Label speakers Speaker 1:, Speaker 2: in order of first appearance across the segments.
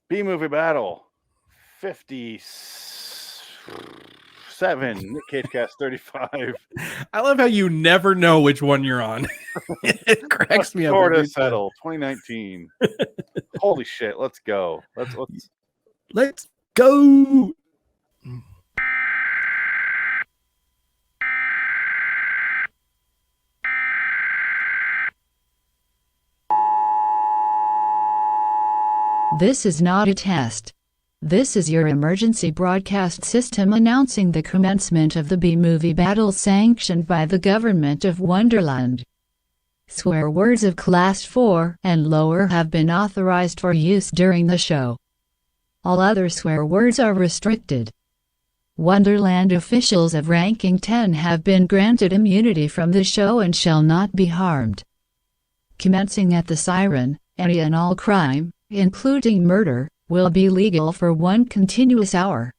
Speaker 1: B-movie battle 57. Nick Cage cast 35.
Speaker 2: I love how you never know which one you're on. It cracks me up
Speaker 1: Sort
Speaker 2: every
Speaker 1: of
Speaker 2: time.
Speaker 1: settle 2019. Holy shit, let's go.
Speaker 2: Let's go.
Speaker 3: This is not a test. This is your emergency broadcast system announcing the commencement of the B-movie battle sanctioned by the government of Wonderland. Swear words of Class 4 and lower have been authorized for use during the show. All other swear words are restricted. Wonderland officials of ranking 10 have been granted immunity from the show and shall not be harmed. Commencing at the siren, any and all crime, including murder, will be legal for 1 continuous hour.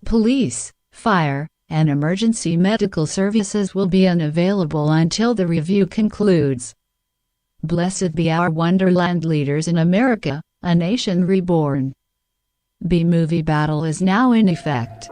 Speaker 3: Police, fire, and emergency medical services will be unavailable until the review concludes. Blessed be our Wonderland leaders in America, a nation reborn. B-movie battle is now in effect.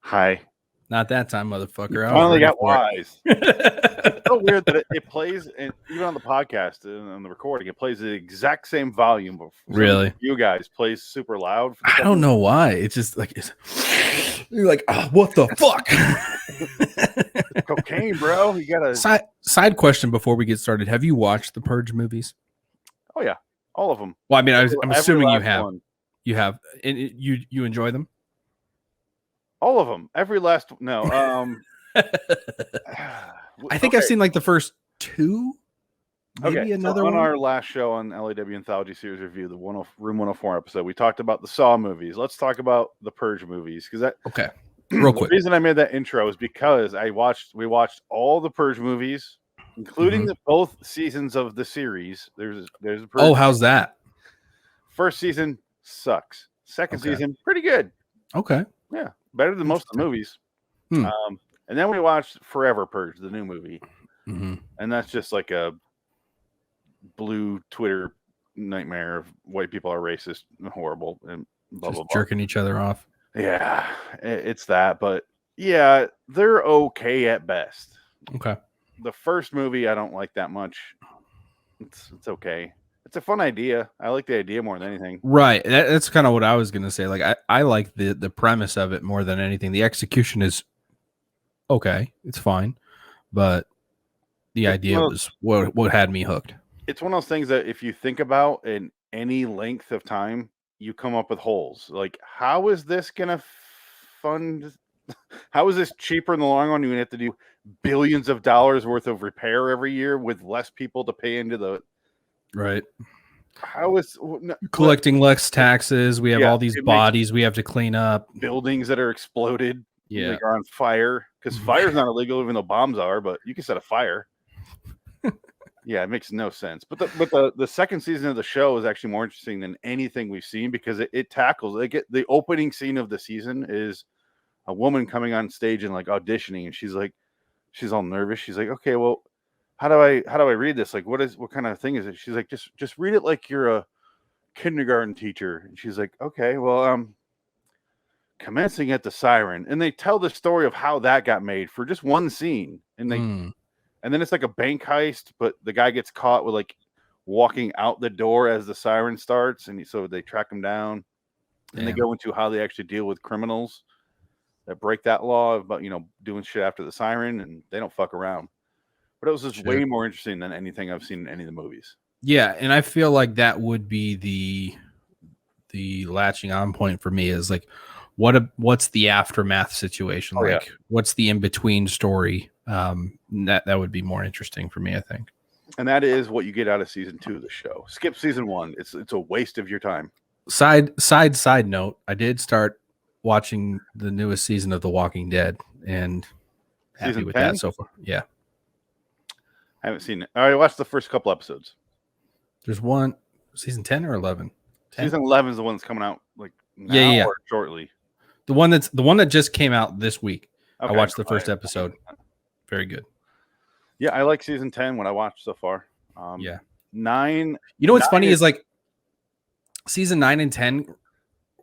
Speaker 1: Hi.
Speaker 2: Not that time, motherfucker. I
Speaker 1: Finally
Speaker 2: was
Speaker 1: got wise.
Speaker 2: ready for
Speaker 1: It's so weird that it plays, and even on the podcast and on the recording, it plays the exact same volume. But
Speaker 2: Really?
Speaker 1: you guys plays super loud.
Speaker 2: I don't know why. It's just like you're like, oh, what the fuck?
Speaker 1: It's cocaine, bro. You gotta.
Speaker 2: Side question before we get started. Have you watched the Purge movies?
Speaker 1: Oh yeah, all of them.
Speaker 2: Well, I mean, I'm assuming you
Speaker 1: last
Speaker 2: have.
Speaker 1: one.
Speaker 2: You have, and you enjoy them.
Speaker 1: All of them. Every last no.
Speaker 2: I think I've seen like the first 2. Maybe another
Speaker 1: on
Speaker 2: one.
Speaker 1: our last show on LAW Anthology Series Review, the Room 104 episode, we talked about the Saw movies. Let's talk about the Purge movies because that.
Speaker 2: Okay. Real quick.
Speaker 1: The reason I made that intro is because we watched all the Purge movies, including both seasons of the series. There's a Purge.
Speaker 2: Oh, how's that?
Speaker 1: First season sucks. Second season pretty good.
Speaker 2: Okay.
Speaker 1: Yeah, better than most of the movies. And then we watched Forever Purge, the new movie, and that's just like a blue Twitter nightmare of white people are racist and horrible and blah, blah, blah.
Speaker 2: Jerking each other off.
Speaker 1: Yeah, it's that, but yeah, they're okay at best.
Speaker 2: Okay.
Speaker 1: The first movie I don't like that much. It's okay. It's a fun idea. I like the idea more than anything.
Speaker 2: Right. That's kind of what I was gonna say. Like I like the premise of it more than anything. The execution is okay. It's fine, but the idea was what had me hooked. It's
Speaker 1: one of those things that if you think about in any length of time, you come up with holes. Like, how is this gonna fund? How is this cheaper in the long run? You have to do billions of dollars worth of repair every year with less people to pay into the
Speaker 2: right.
Speaker 1: How is
Speaker 2: collecting less taxes? We have all these bodies we have to clean up.
Speaker 1: Buildings that are exploded.
Speaker 2: Yeah,
Speaker 1: are on fire because fire's not illegal, even though bombs are. But you can set a fire. Yeah, it makes no sense. But the second season of the show is actually more interesting than anything we've seen because it tackles. The opening scene of the season is a woman coming on stage and like auditioning, and she's all nervous. She's like, okay, well, how do I read this? Like, what kind of thing is it? She's like, just read it like you're a kindergarten teacher. And she's like, okay, well, commencing at the siren, and they tell the story of how that got made for just one scene, and then it's like a bank heist, but the guy gets caught with like walking out the door as the siren starts, and so they track him down, and they go into how they actually deal with criminals that break that law about doing shit after the siren, and they don't fuck around. But it was just way more interesting than anything I've seen in any of the movies. Yeah,
Speaker 2: and I feel like that would be the latching on point for me is like, what's the aftermath situation like? What's the in between story? That would be more interesting for me, I think.
Speaker 1: And that is what you get out of season 2 of the show. Skip season 1. It's a waste of your time.
Speaker 2: Side note, I did start watching the newest season of The Walking Dead and happy with that so far. Yeah.
Speaker 1: I haven't seen it. I watched the first couple episodes.
Speaker 2: There's one. season 10 or 11? 10?
Speaker 1: Season 11 is the one that's coming out like now
Speaker 2: Yeah.
Speaker 1: or shortly.
Speaker 2: The one that just came out this week.
Speaker 1: Okay.
Speaker 2: I watched the first episode. Very good.
Speaker 1: Yeah, I like season 10 what I watched so far. 9.
Speaker 2: You know what's funny is like season 9 and 10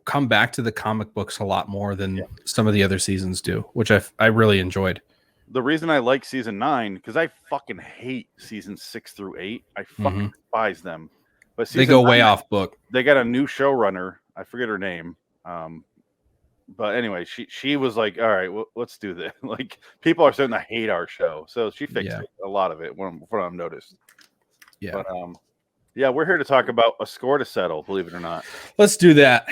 Speaker 2: come back to the comic books a lot more than some of the other seasons do, which I really enjoyed.
Speaker 1: The reason I like season 9, because I fucking hate season 6 through 8. I fucking despise them. But
Speaker 2: they go way off book.
Speaker 1: They got a new showrunner. I forget her name. But anyway, she was like, all right, well, let's do this. Like, people are starting to hate our show. So she fixed a lot of it from what I've noticed.
Speaker 2: Yeah.
Speaker 1: But yeah, we're here to talk about A Score to Settle, believe it or not.
Speaker 2: Let's do that.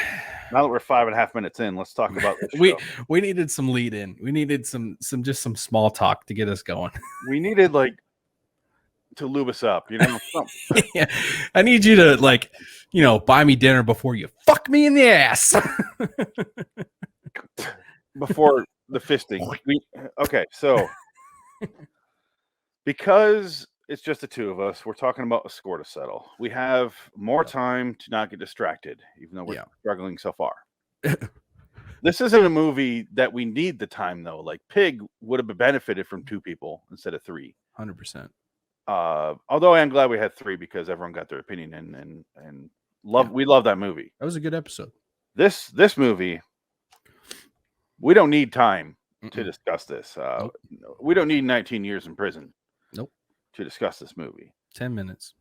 Speaker 1: Now that we're 5.5 minutes in, let's talk about this
Speaker 2: we needed some lead in. We needed some small talk to get us going.
Speaker 1: We needed like to lube us up, you know.
Speaker 2: Yeah. I need you to like, buy me dinner before you fuck me in the ass.
Speaker 1: Before the fisting. Okay, so because it's just the two of us, we're talking about A Score to Settle. We have more time to not get distracted, even though we're struggling so far. This isn't a movie that we need the time, though. Like Pig would have benefited from 2 people instead of 3.
Speaker 2: 100%.
Speaker 1: Although I am glad we had 3 because everyone got their opinion and we love that movie.
Speaker 2: That was a good episode.
Speaker 1: This movie, we don't need time to discuss this. We don't need 19 years in prison.
Speaker 2: Nope.
Speaker 1: To discuss this movie.
Speaker 2: 10 minutes.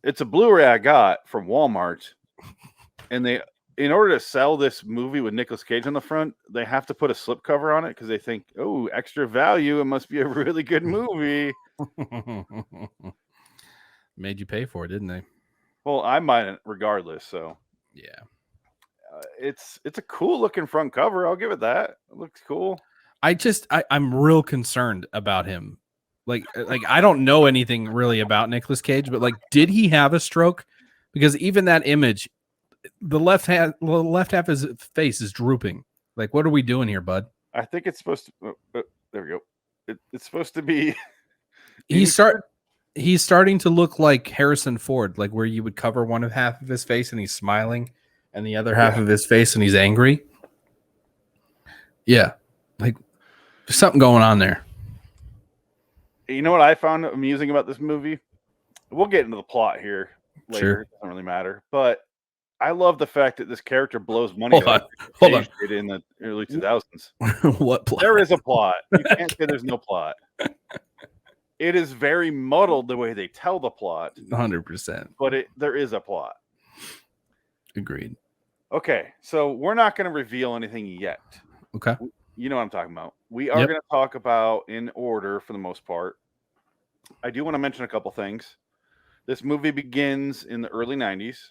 Speaker 1: It's a Blu-ray I got from Walmart, and in order to sell this movie with Nicolas Cage on the front, they have to put a slipcover on it because they think, oh, extra value, it must be a really good movie.
Speaker 2: Made you pay for it, didn't they?
Speaker 1: Well, I might regardless. So
Speaker 2: yeah,
Speaker 1: it's a cool looking front cover. I'll give it that. It looks cool.
Speaker 2: I'm real concerned about him. Like I don't know anything really about Nicolas Cage, but like, did he have a stroke? Because even that image, the left half of his face is drooping. Like, what are we doing here, bud?
Speaker 1: I think it's supposed to. There we go. It's supposed to be.
Speaker 2: He's starting to look like Harrison Ford, like where you would cover one of half of his face and he's smiling, and the other half of his face and he's angry. Yeah, like there's something going on there.
Speaker 1: You know what I found amusing about this movie? We'll get into the plot here later.
Speaker 2: Sure.
Speaker 1: It doesn't really matter. But I love the fact that this character blows money
Speaker 2: Hold on.
Speaker 1: in the early 2000s.
Speaker 2: What plot?
Speaker 1: There is a plot. You can't say there's no plot. It is very muddled the way they tell the plot.
Speaker 2: 100%.
Speaker 1: But there is a plot.
Speaker 2: Agreed.
Speaker 1: Okay, so we're not going to reveal anything yet.
Speaker 2: Okay.
Speaker 1: You know what I'm talking about. We are going to talk about in order for the most part. I do want to mention a couple things. This movie begins in the early 90s.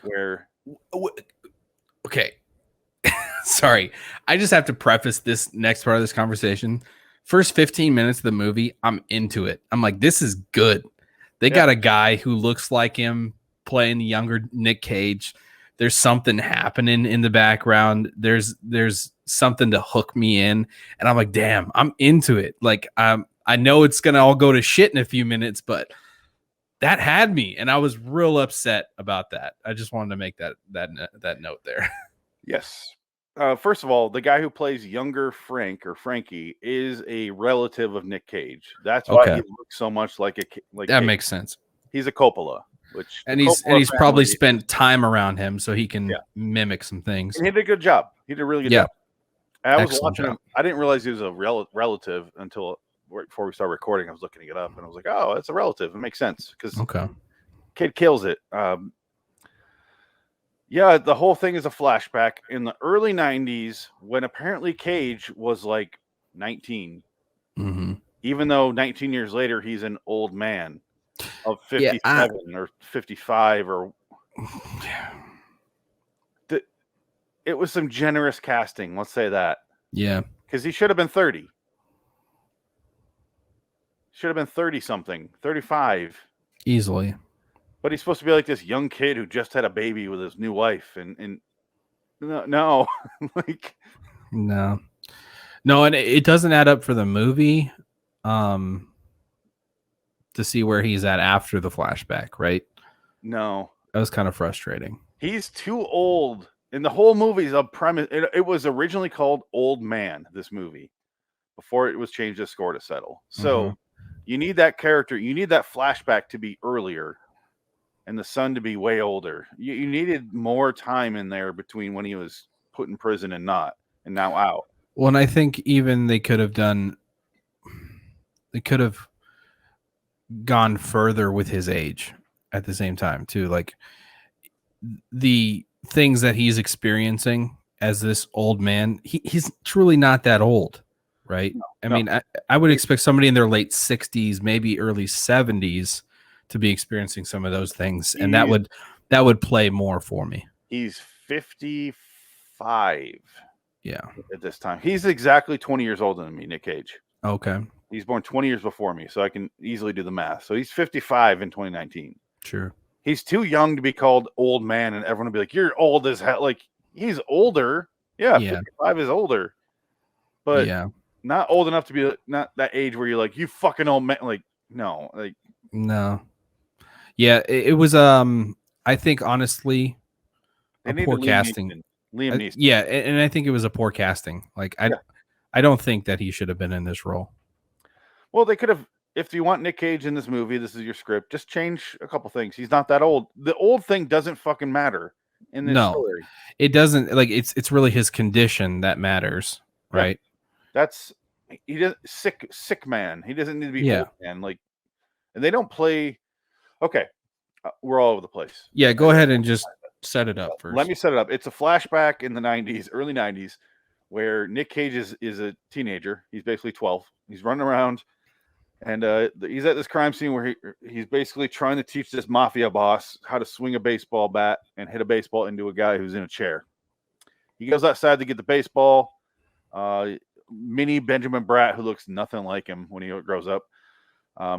Speaker 1: Where
Speaker 2: okay. Sorry. I just have to preface this next part of this conversation. First 15 minutes of the movie, I'm into it. I'm like, this is good. They got a guy who looks like him playing the younger Nick Cage. There's something happening in the background. There's something to hook me in. And I'm like, damn, I'm into it. Like, I know it's going to all go to shit in a few minutes, but that had me. And I was real upset about that. I just wanted to make that note there.
Speaker 1: Yes. First of all, the guy who plays younger Frankie is a relative of Nick Cage. That's why he looks so much like that
Speaker 2: Cage. Makes sense.
Speaker 1: He's a Coppola,
Speaker 2: he's probably spent time around him so he can mimic some things.
Speaker 1: And he did a good job. He did a really good job. And I was watching him. I didn't realize he was a relative until right before we started recording. I was looking it up and I was like, oh, it's a relative. It makes sense because kid kills it. Yeah, the whole thing is a flashback in the early 90s when apparently Cage was like 19.
Speaker 2: Mm-hmm.
Speaker 1: Even though 19 years later, he's an old man of 57 or 55 or... It was some generous casting, let's say that.
Speaker 2: Yeah.
Speaker 1: Because he should have been 30. Should have been 30-something, 35.
Speaker 2: Easily.
Speaker 1: But he's supposed to be like this young kid who just had a baby with his new wife, and no, like
Speaker 2: no, and it doesn't add up for the movie. To see where he's at after the flashback, right?
Speaker 1: No,
Speaker 2: That was kind of frustrating.
Speaker 1: he's too old. And the whole movie's a premise. It was originally called Old Man, this movie, before it was changed to Score to Settle. So you need that character. You need that flashback to be earlier and the son to be way older. You needed more time in there between when he was put in prison and not, and now out.
Speaker 2: Well, and I think even they could have gone further with his age at the same time too. Like the things that he's experiencing as this old man, he's truly not that old, right? I mean, I would expect somebody in their late 60s, maybe early 70s to be experiencing some of those things, and that would play more for me.
Speaker 1: He's 55.
Speaker 2: Yeah.
Speaker 1: At this time. He's exactly 20 years older than me, Nick Cage.
Speaker 2: Okay.
Speaker 1: He's born 20 years before me, so I can easily do the math. So he's 55 in 2019.
Speaker 2: Sure.
Speaker 1: He's too young to be called old man, and everyone will be like, "You're old as hell." Like, he's older. Yeah, 55 is older. But not old enough to be not that age where you're like, "You fucking old man." Like, no. Like,
Speaker 2: no. Yeah, it was I think honestly a poor casting.
Speaker 1: Liam Neeson.
Speaker 2: Yeah, and I think it was a poor casting. Like I don't think that he should have been in this role.
Speaker 1: Well, they could have. If you want Nick Cage in this movie, this is your script. Just change a couple things. He's not that old. The old thing doesn't fucking matter in this story.
Speaker 2: It doesn't. Like it's really his condition that matters, right?
Speaker 1: Yeah. He does sick man. He doesn't need to be old man. Like, and they don't play. Okay, we're all over the place.
Speaker 2: Yeah, go ahead and just set it up first.
Speaker 1: Let me set it up. It's a flashback in the 90s, early 90s, where Nick Cage is a teenager. He's basically 12. He's running around, and he's at this crime scene where he's basically trying to teach this mafia boss how to swing a baseball bat and hit a baseball into a guy who's in a chair. He goes outside to get the baseball. Mini Benjamin Bratt, who looks nothing like him when he grows up.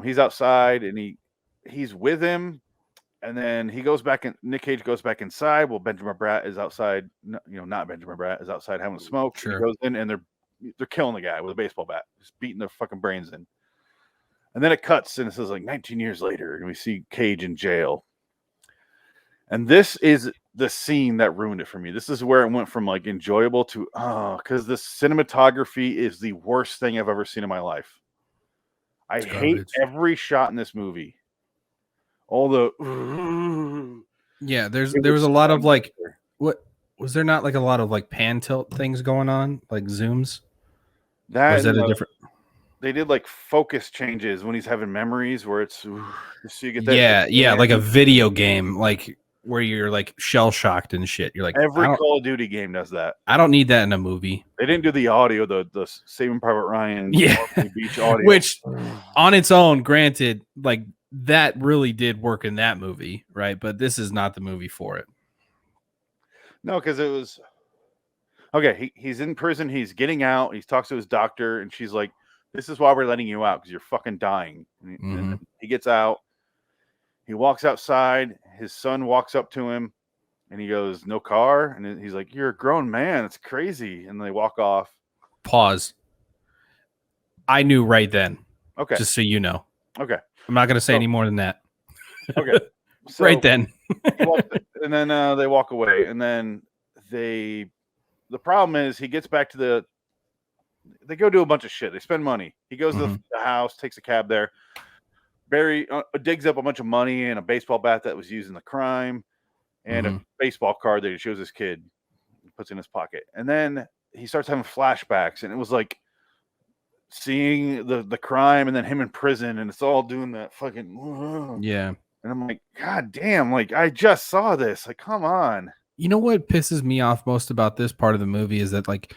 Speaker 1: He's outside, and he's with him. And then he goes back and Nick Cage goes back inside. Well, Benjamin Bratt is outside. Not Benjamin Bratt is outside having a smoke.
Speaker 2: Sure.
Speaker 1: He goes in and they're killing the guy with a baseball bat, just beating their fucking brains in. And then it cuts and it says like 19 years later, and we see Cage in jail. And this is the scene that ruined it for me. This is where it went from like enjoyable to because the cinematography is the worst thing I've ever seen in my life. I hate every shot in this movie. All the
Speaker 2: there was a lot of like what was there not like a lot of like pan tilt things going on, like zooms?
Speaker 1: That
Speaker 2: is that a different?
Speaker 1: They did like focus changes when he's having memories where it's so you get that.
Speaker 2: Yeah, like a video game, like where you're like shell shocked and shit. You're like
Speaker 1: every Call of Duty game does that.
Speaker 2: I don't need that in a movie.
Speaker 1: They didn't do the audio, the Saving Private Ryan Beach audio,
Speaker 2: which on its own, granted, like. That really did work in that movie, right? But this is not the movie for it.
Speaker 1: No, because it was okay. He's in prison. He's getting out. He talks to his doctor, and she's like, "This is why we're letting you out because you're fucking dying." And he gets out. He walks outside. His son walks up to him, and he goes, "No car." And he's like, "You're a grown man. It's crazy." And they walk off.
Speaker 2: Pause. I knew right then.
Speaker 1: Okay,
Speaker 2: just so you know.
Speaker 1: Okay.
Speaker 2: I'm not going to say any more than that.
Speaker 1: Okay. So,
Speaker 2: right then.
Speaker 1: And then they walk away. And then the problem is he gets back to they go do a bunch of shit. They spend money. He goes to the house, takes a cab there. Barry digs up a bunch of money and a baseball bat that was used in the crime and a baseball card that he shows his kid. He puts in his pocket. And then he starts having flashbacks. And it was like, seeing the crime and then him in prison and it's all doing that fucking and I'm like, God damn, like I just saw this, like come on.
Speaker 2: You know what pisses me off most about this part of the movie is that like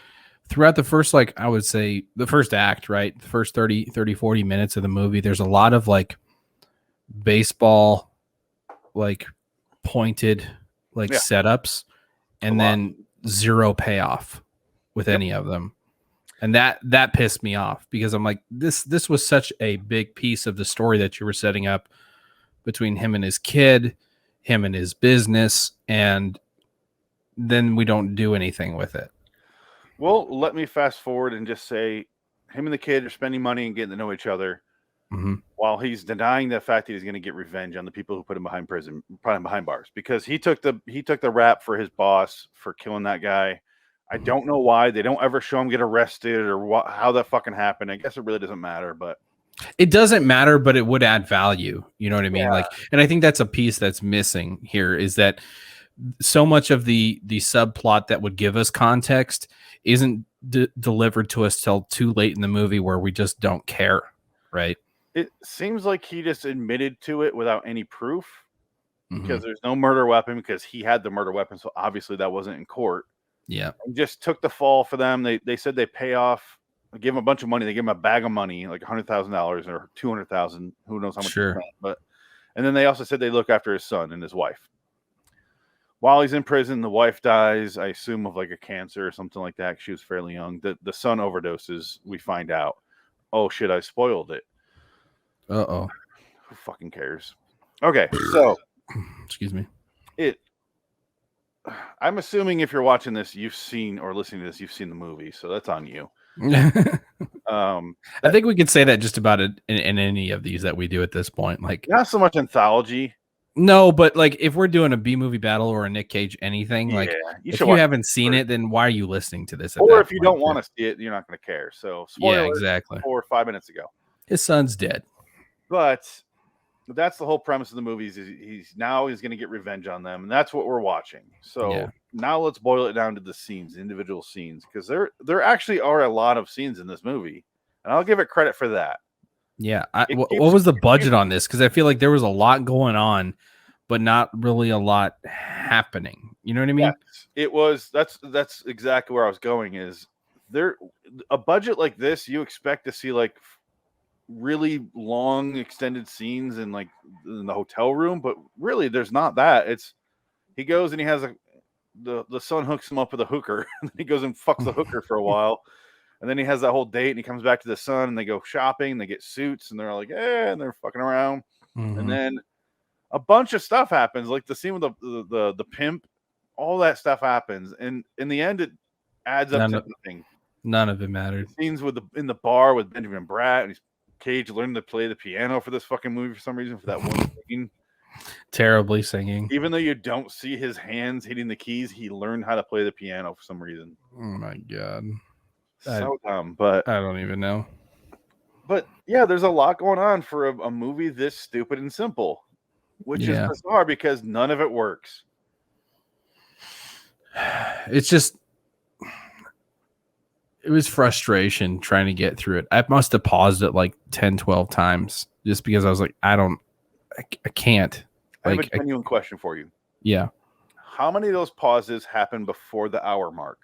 Speaker 2: throughout the first, like I would say the first act, right, the first 30 40 minutes of the movie, there's a lot of like baseball like pointed like setups and then zero payoff with any of them. And that pissed me off because I'm like, this was such a big piece of the story that you were setting up between him and his kid, him and his business, and then we don't do anything with it.
Speaker 1: Well, let me fast forward and just say him and the kid are spending money and getting to know each other. while he's denying the fact that he's going to get revenge on the people who put him behind behind bars, because he took the rap for his boss for killing that guy. I don't know why they don't ever show him get arrested or how that fucking happened. I guess it really doesn't matter, but
Speaker 2: it doesn't matter, but it would add value. You know what I mean?
Speaker 1: Yeah.
Speaker 2: Like, and I think that's a piece that's missing here, is that so much of the subplot that would give us context isn't delivered to us till too late in the movie, where we just don't care, right?
Speaker 1: it seems like he just admitted to it without any proof, because there's no murder weapon, because he had the murder weapon, so obviously that wasn't in court.
Speaker 2: Yeah.
Speaker 1: And just took the fall for them. They said they pay off, give him a bunch of money. They give him a bag of money, like $100,000 or $200,000. Who knows how much?
Speaker 2: Sure.
Speaker 1: He spent, but and then they also said they look after his son and his wife. While he's in prison, the wife dies, I assume of like a cancer or something like that. She was fairly young. The son overdoses. We find out. Oh shit! I spoiled it.
Speaker 2: Uh-oh.
Speaker 1: Who fucking cares? Okay, so
Speaker 2: excuse me.
Speaker 1: I'm assuming if you're watching this, you've seen, or listening to this, you've seen the movie, so that's on you.
Speaker 2: I think we could say that just about it in any of these that we do at this point. Like,
Speaker 1: not so much anthology.
Speaker 2: No, but like if we're doing a B movie battle or a Nick Cage anything, like if you haven't seen it, then why are you listening to this?
Speaker 1: Or if you don't want to see it, you're not going to care. So spoiler,
Speaker 2: yeah, exactly.
Speaker 1: 4 or 5 minutes ago,
Speaker 2: his son's dead.
Speaker 1: But that's the whole premise of the movie. Is he's going to get revenge on them, and that's what we're watching. So now let's boil it down to the scenes, individual scenes, because there actually are a lot of scenes in this movie, and I'll give it credit for that.
Speaker 2: Yeah. What was the budget on this? Because I feel like there was a lot going on, but not really a lot happening. You know what I mean?
Speaker 1: Yes, it was. That's exactly where I was going. Is there a budget like this? You expect to see like really long, extended scenes in like in the hotel room, but really, there's not that. It's he goes and he has the son hooks him up with a hooker, and then he goes and fucks the hooker for a while. And then he has that whole date, and he comes back to the son, and they go shopping, they get suits, and they're like, and they're fucking around. And then a bunch of stuff happens, like the scene with the pimp, all that stuff happens. And in the end, it adds up to nothing.
Speaker 2: None of it mattered.
Speaker 1: Scenes in the bar with Benjamin Bratt, and Cage learned to play the piano for this fucking movie for some reason, for that one scene.
Speaker 2: Terribly singing.
Speaker 1: Even though you don't see his hands hitting the keys, he learned how to play the piano for some reason.
Speaker 2: Oh my God.
Speaker 1: So dumb, but
Speaker 2: I don't even know.
Speaker 1: But yeah, there's a lot going on for a movie this stupid and simple, which is bizarre because none of it works.
Speaker 2: It's just, it was frustration trying to get through it. I must have paused it like 10, 12 times just because I was like, I can't.
Speaker 1: I have a genuine question for you.
Speaker 2: Yeah.
Speaker 1: How many of those pauses happen before the hour mark?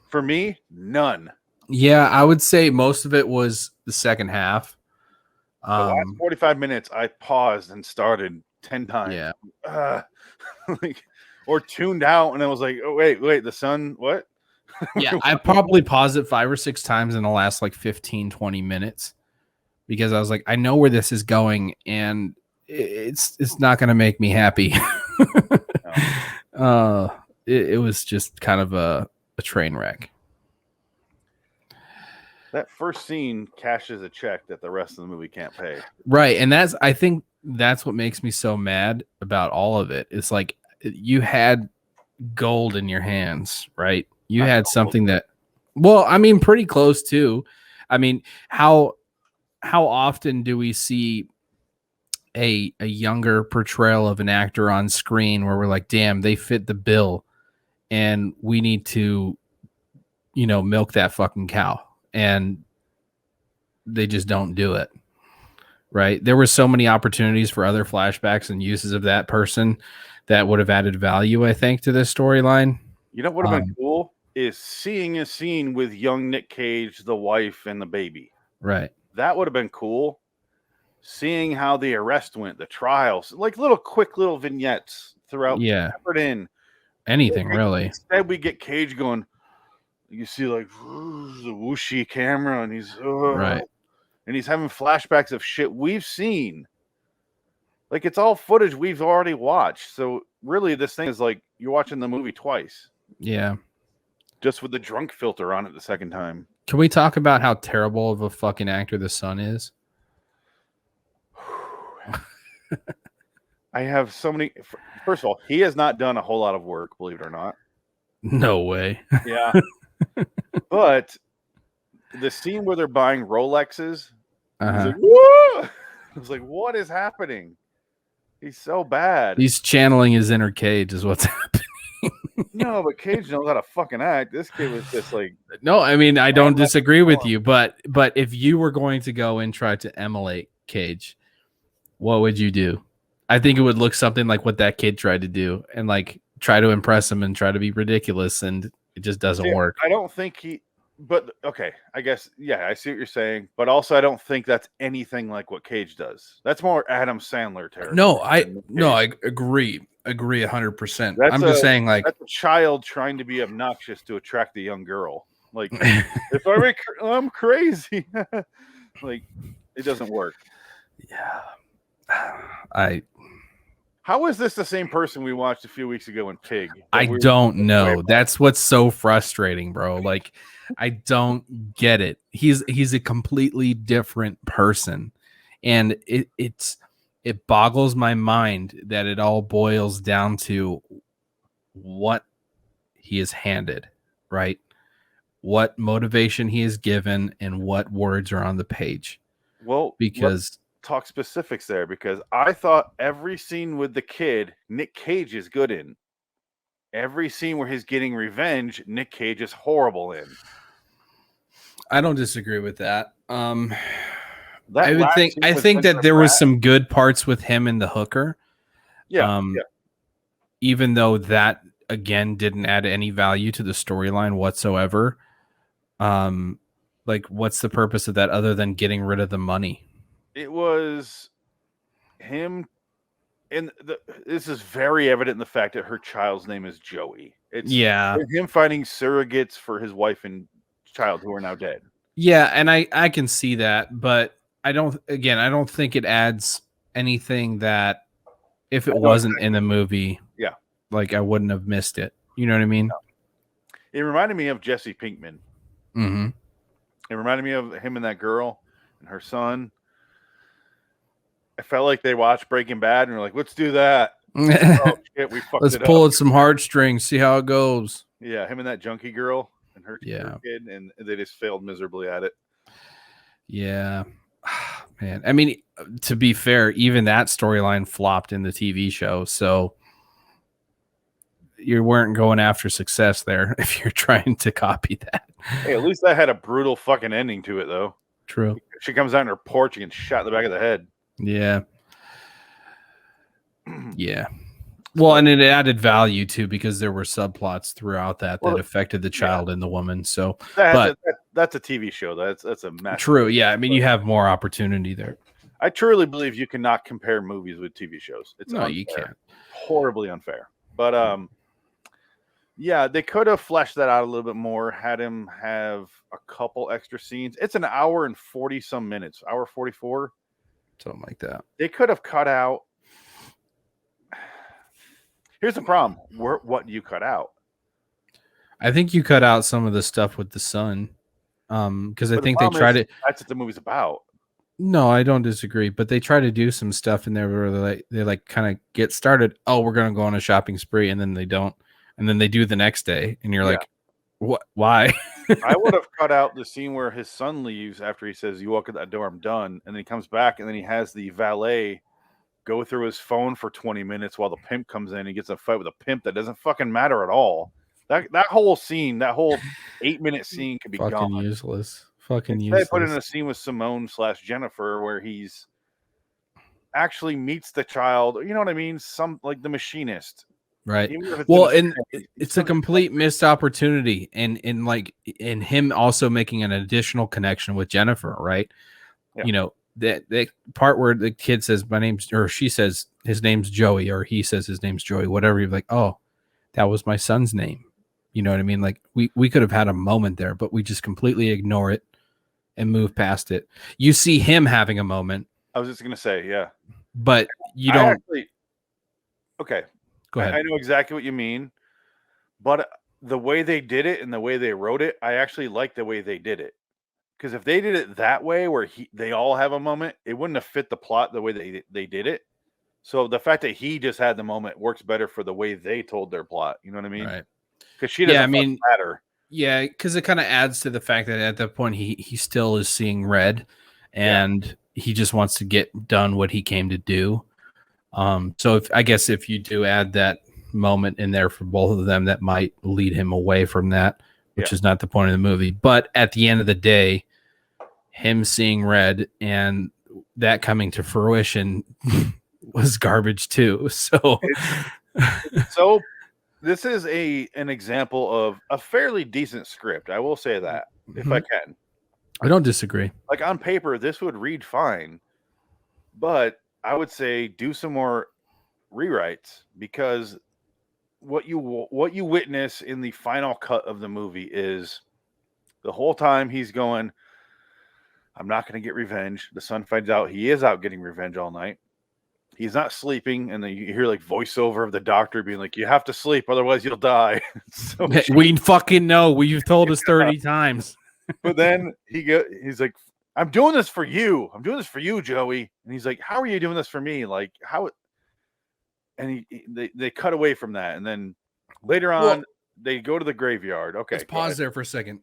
Speaker 1: For me, none.
Speaker 2: Yeah, I would say most of it was the second half.
Speaker 1: The last 45 minutes, I paused and started 10 times.
Speaker 2: Yeah.
Speaker 1: Or tuned out, and I was like, oh, wait, the sun, what?
Speaker 2: Yeah, I probably paused it 5 or 6 times in the last like 15, 20 minutes because I was like, I know where this is going, and it's not going to make me happy. No. It was just kind of a train wreck.
Speaker 1: That first scene cashes a check that the rest of the movie can't pay.
Speaker 2: Right. And I think that's what makes me so mad about all of it. It's like you had gold in your hands, right? You had something that, well, I mean, pretty close too. I mean, how often do we see a younger portrayal of an actor on screen where we're like, damn, they fit the bill and we need to, milk that fucking cow, and they just don't do it. Right. There were so many opportunities for other flashbacks and uses of that person that would have added value, I think, to this storyline.
Speaker 1: You know what would have been cool is seeing a scene with young Nick Cage, the wife, and the baby.
Speaker 2: Right.
Speaker 1: That would have been cool. Seeing how the arrest went, the trials, like quick little vignettes throughout.
Speaker 2: Yeah.
Speaker 1: Peppered in.
Speaker 2: Anything, really.
Speaker 1: Instead, we get Cage going, you see like the whooshy camera, and he's
Speaker 2: right.
Speaker 1: And he's having flashbacks of shit we've seen. Like, it's all footage we've already watched. So really, this thing is like you're watching the movie twice.
Speaker 2: Yeah.
Speaker 1: Just with the drunk filter on it the second time.
Speaker 2: Can we talk about how terrible of a fucking actor the son is?
Speaker 1: I have so many. First of all, he has not done a whole lot of work, believe it or not.
Speaker 2: No way.
Speaker 1: Yeah. But the scene where they're buying Rolexes, he's like, whoa! I was like, what is happening? He's so bad.
Speaker 2: He's channeling his inner Cage is what's happening.
Speaker 1: No, but Cage knows how to fucking act. This kid was just like,
Speaker 2: No, I mean, I don't disagree with you, but if you were going to go and try to emulate Cage, what would you do? I think it would look something like what that kid tried to do and like try to impress him and try to be ridiculous, and it just doesn't work.
Speaker 1: I don't think but okay, I guess, yeah, I see what you're saying, but also I don't think that's anything like what Cage does. That's more Adam Sandler territory.
Speaker 2: No, I agree 100%. I'm just saying, like,
Speaker 1: that's a child trying to be obnoxious to attract a young girl. Like, if I'm crazy, like, it doesn't work.
Speaker 2: Yeah,
Speaker 1: How is this the same person we watched a few weeks ago in Pig?
Speaker 2: I don't know. That's what's so frustrating, bro. Like, I don't get it. He's a completely different person, and it boggles my mind that it all boils down to what he is handed, right? What motivation he is given and what words are on the page.
Speaker 1: Well, because talk specifics there, because I thought every scene with the kid, Nick Cage is good in. Every scene where he's getting revenge, Nick Cage is horrible in.
Speaker 2: I don't disagree with that. I think that there was some good parts with him and the hooker.
Speaker 1: Yeah.
Speaker 2: Even though that again didn't add any value to the storyline whatsoever. Like, what's the purpose of that other than getting rid of the money?
Speaker 1: It was him, and this is very evident in the fact that her child's name is Joey. It's him finding surrogates for his wife and child who are now dead.
Speaker 2: Yeah, and I can see that, but I don't think it adds anything that if it wasn't in the movie, like I wouldn't have missed it. You know what I mean?
Speaker 1: It reminded me of Jesse Pinkman.
Speaker 2: Mm-hmm.
Speaker 1: It reminded me of him and that girl and her son. I felt like they watched Breaking Bad and were like, let's do that. Oh shit, we fucked
Speaker 2: Let's
Speaker 1: it
Speaker 2: pull
Speaker 1: up.
Speaker 2: at some heartstrings, see how it goes.
Speaker 1: Yeah, him and that junkie girl and her kid, and they just failed miserably at it.
Speaker 2: Yeah. Man, I mean, to be fair, even that storyline flopped in the TV show, so you weren't going after success there if you're trying to copy that.
Speaker 1: Hey, at least that had a brutal fucking ending to it, though.
Speaker 2: True.
Speaker 1: She comes out on her porch and gets shot in the back of the head.
Speaker 2: Yeah. Yeah. Well, and it added value too because there were subplots throughout that affected the child and the woman. So,
Speaker 1: that's a TV show. That's a massive.
Speaker 2: True. Yeah. I mean, you have more opportunity there.
Speaker 1: I truly believe you cannot compare movies with TV shows. It's
Speaker 2: no,
Speaker 1: unfair.
Speaker 2: You can't.
Speaker 1: Horribly unfair. But yeah, they could have fleshed that out a little bit more. Had him have a couple extra scenes. It's an hour and 40 some minutes. Hour 44.
Speaker 2: Something like that.
Speaker 1: They could have cut out. Here's the problem. What do you cut out?
Speaker 2: I think you cut out some of the stuff with the son. Because I think they tried it.
Speaker 1: That's what the movie's about.
Speaker 2: No, I don't disagree. But they try to do some stuff in there where they kind of get started. Oh, we're gonna go on a shopping spree, and then they don't, and then they do the next day, and you're like, what? Why?
Speaker 1: I would have cut out the scene where his son leaves after he says, "You walk in that door, I'm done," and then he comes back, and then he has the valet go through his phone for 20 minutes while the pimp comes in. He gets a fight with a pimp that doesn't fucking matter at all. That whole scene, that whole 8-minute scene could be
Speaker 2: fucking
Speaker 1: gone.
Speaker 2: Useless. Fucking useless.
Speaker 1: They put in a scene with Simone/Jennifer where he's actually meets the child. You know what I mean? Some like the machinist.
Speaker 2: Right. Well, and it's a complete missed opportunity, and him also making an additional connection with Jennifer, right? Yeah. You know, that part where the kid says she says his name's Joey, or he says his name's Joey, whatever. You're like, oh, that was my son's name. You know what I mean? Like we could have had a moment there, but we just completely ignore it and move past it. You see him having a moment.
Speaker 1: I was just gonna say, yeah,
Speaker 2: but you don't.
Speaker 1: Okay.
Speaker 2: Go ahead.
Speaker 1: I know exactly what you mean, but the way they did it and the way they wrote it, I actually like the way they did it. Because if they did it that way, where they all have a moment, it wouldn't have fit the plot the way they did it. So the fact that he just had the moment works better for the way they told their plot. You know what I mean?
Speaker 2: Right.
Speaker 1: Because she
Speaker 2: Yeah,
Speaker 1: doesn't
Speaker 2: I mean,
Speaker 1: matter.
Speaker 2: yeah, because it kind of adds to the fact that at that point he still is seeing red, and he just wants to get done what he came to do. So if you do add that moment in there for both of them, that might lead him away from that, which is not the point of the movie. But at the end of the day, him seeing red and that coming to fruition was garbage too. So,
Speaker 1: So this is an example of a fairly decent script. I will say that, if I can.
Speaker 2: I don't disagree.
Speaker 1: Like on paper, this would read fine, but I would say do some more rewrites, because what you witness in the final cut of the movie is the whole time he's going, I'm not going to get revenge. The son finds out he is out getting revenge all night. He's not sleeping, and then you hear like voiceover of the doctor being like, "You have to sleep, otherwise you'll die." So
Speaker 2: we fucking know. You've told us 30 times.
Speaker 1: But then he's like, "I'm doing this for you. I'm doing this for you, Joey." And he's like, "How are you doing this for me? Like how?" And they cut away from that, and then later on they go to the graveyard. Okay,
Speaker 2: let's pause there for a second.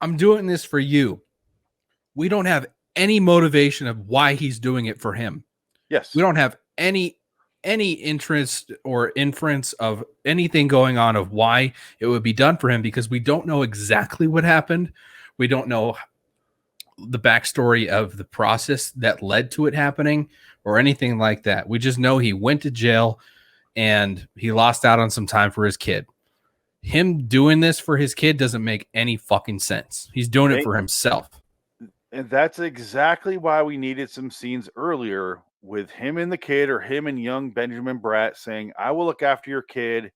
Speaker 2: I'm doing this for you. We don't have any motivation of why he's doing it for him.
Speaker 1: Yes.
Speaker 2: We don't have any interest or inference of anything going on of why it would be done for him, because we don't know exactly what happened. We don't know the backstory of the process that led to it happening or anything like that. We just know he went to jail and he lost out on some time for his kid. Him doing this for his kid doesn't make any fucking sense. He's doing it for himself.
Speaker 1: And that's exactly why we needed some scenes earlier with him and the kid, or him and young Benjamin Bratt saying, "I will look after your kid."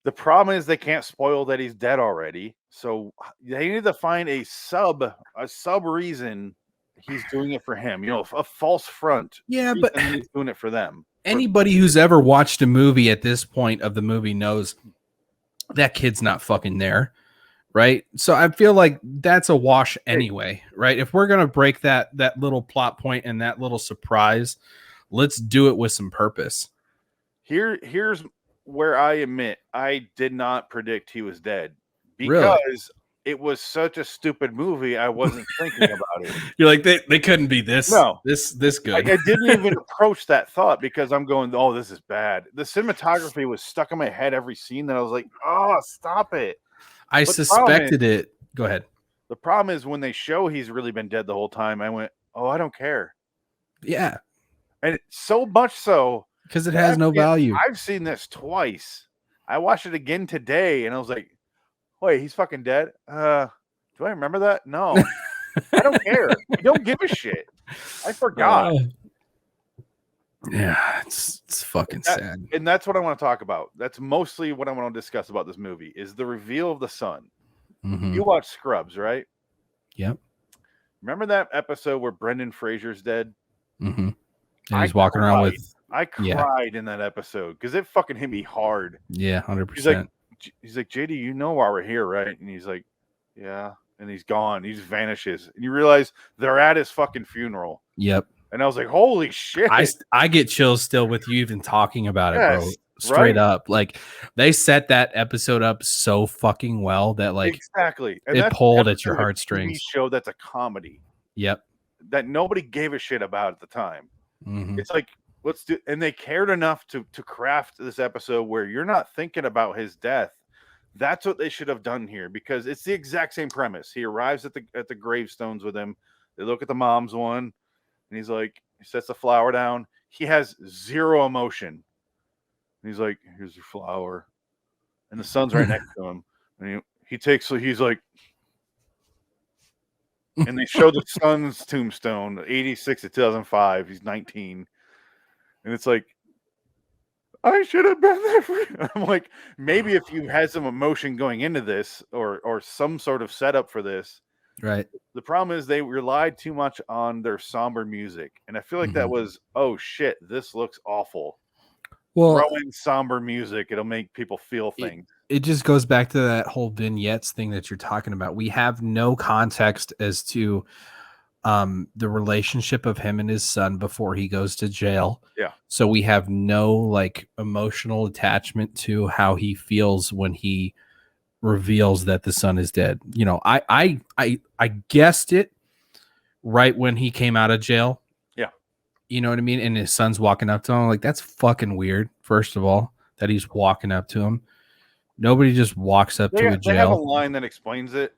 Speaker 1: The problem is they can't spoil that he's dead already. So they need to find a sub reason he's doing it for him. You know, a false front.
Speaker 2: Yeah, but
Speaker 1: he's doing it for them.
Speaker 2: Anybody who's ever watched a movie at this point of the movie knows that kid's not fucking there, right? So I feel like that's a wash anyway, right? If we're gonna break that little plot point and that little surprise, let's do it with some purpose.
Speaker 1: Here's where I admit I did not predict he was dead, because
Speaker 2: really?
Speaker 1: It was such a stupid movie. I wasn't thinking about it.
Speaker 2: You're like, they couldn't be this good.
Speaker 1: I didn't even approach that thought, because I'm going, oh, this is bad. The cinematography was stuck in my head every scene that I was like, oh, stop it.
Speaker 2: I suspected it. Go ahead.
Speaker 1: The problem is when they show he's really been dead the whole time, I went, oh, I don't care.
Speaker 2: Yeah.
Speaker 1: And so much so,
Speaker 2: because it has no value.
Speaker 1: I've seen this twice. I watched it again today, and I was like, wait, he's fucking dead? Do I remember that? No. I don't care. I don't give a shit. I forgot.
Speaker 2: Yeah, it's fucking sad.
Speaker 1: And that's what I want to talk about. That's mostly what I want to discuss about this movie, is the reveal of the son.
Speaker 2: Mm-hmm.
Speaker 1: You watch Scrubs, right?
Speaker 2: Yep.
Speaker 1: Remember that episode where Brendan Fraser's dead?
Speaker 2: Mm-hmm. And he's walking around with...
Speaker 1: I cried in that episode because it fucking hit me hard.
Speaker 2: Yeah, 100%.
Speaker 1: He's like, JD, you know why we're here, right? And he's like, yeah. And he's gone. He just vanishes. And you realize they're at his fucking funeral.
Speaker 2: Yep.
Speaker 1: And I was like, holy shit.
Speaker 2: I get chills still with you even talking about it, bro. Straight up. Like, they set that episode up so fucking well that, like,
Speaker 1: exactly. And
Speaker 2: it pulled at your heartstrings.
Speaker 1: Show that's a comedy.
Speaker 2: Yep.
Speaker 1: That nobody gave a shit about at the time.
Speaker 2: Mm-hmm.
Speaker 1: It's like, let's do, and they cared enough to craft this episode where you're not thinking about his death. That's what they should have done here, because it's the exact same premise. He arrives at the gravestones with him. They look at the mom's one, and he's like, he sets the flower down. He has zero emotion. And he's like, here's your flower. And the son's right next to him. And he's like, and they show the son's tombstone, 86 to 2005. He's 19. And it's like, I should have been there for you. I'm like, maybe if you had some emotion going into this, or some sort of setup for this.
Speaker 2: Right.
Speaker 1: The problem is they relied too much on their somber music. And I feel like that was, oh shit, this looks awful.
Speaker 2: Well,
Speaker 1: throw in somber music. It'll make people feel things.
Speaker 2: It just goes back to that whole vignettes thing that you're talking about. We have no context as to the relationship of him and his son before he goes to jail.
Speaker 1: Yeah.
Speaker 2: So we have no like emotional attachment to how he feels when he reveals that the son is dead. You know, I guessed it right when he came out of jail.
Speaker 1: Yeah.
Speaker 2: You know what I mean? And his son's walking up to him. Like, that's fucking weird, first of all, that he's walking up to him. Nobody just walks up to a
Speaker 1: They have a
Speaker 2: jail.
Speaker 1: line that explains it.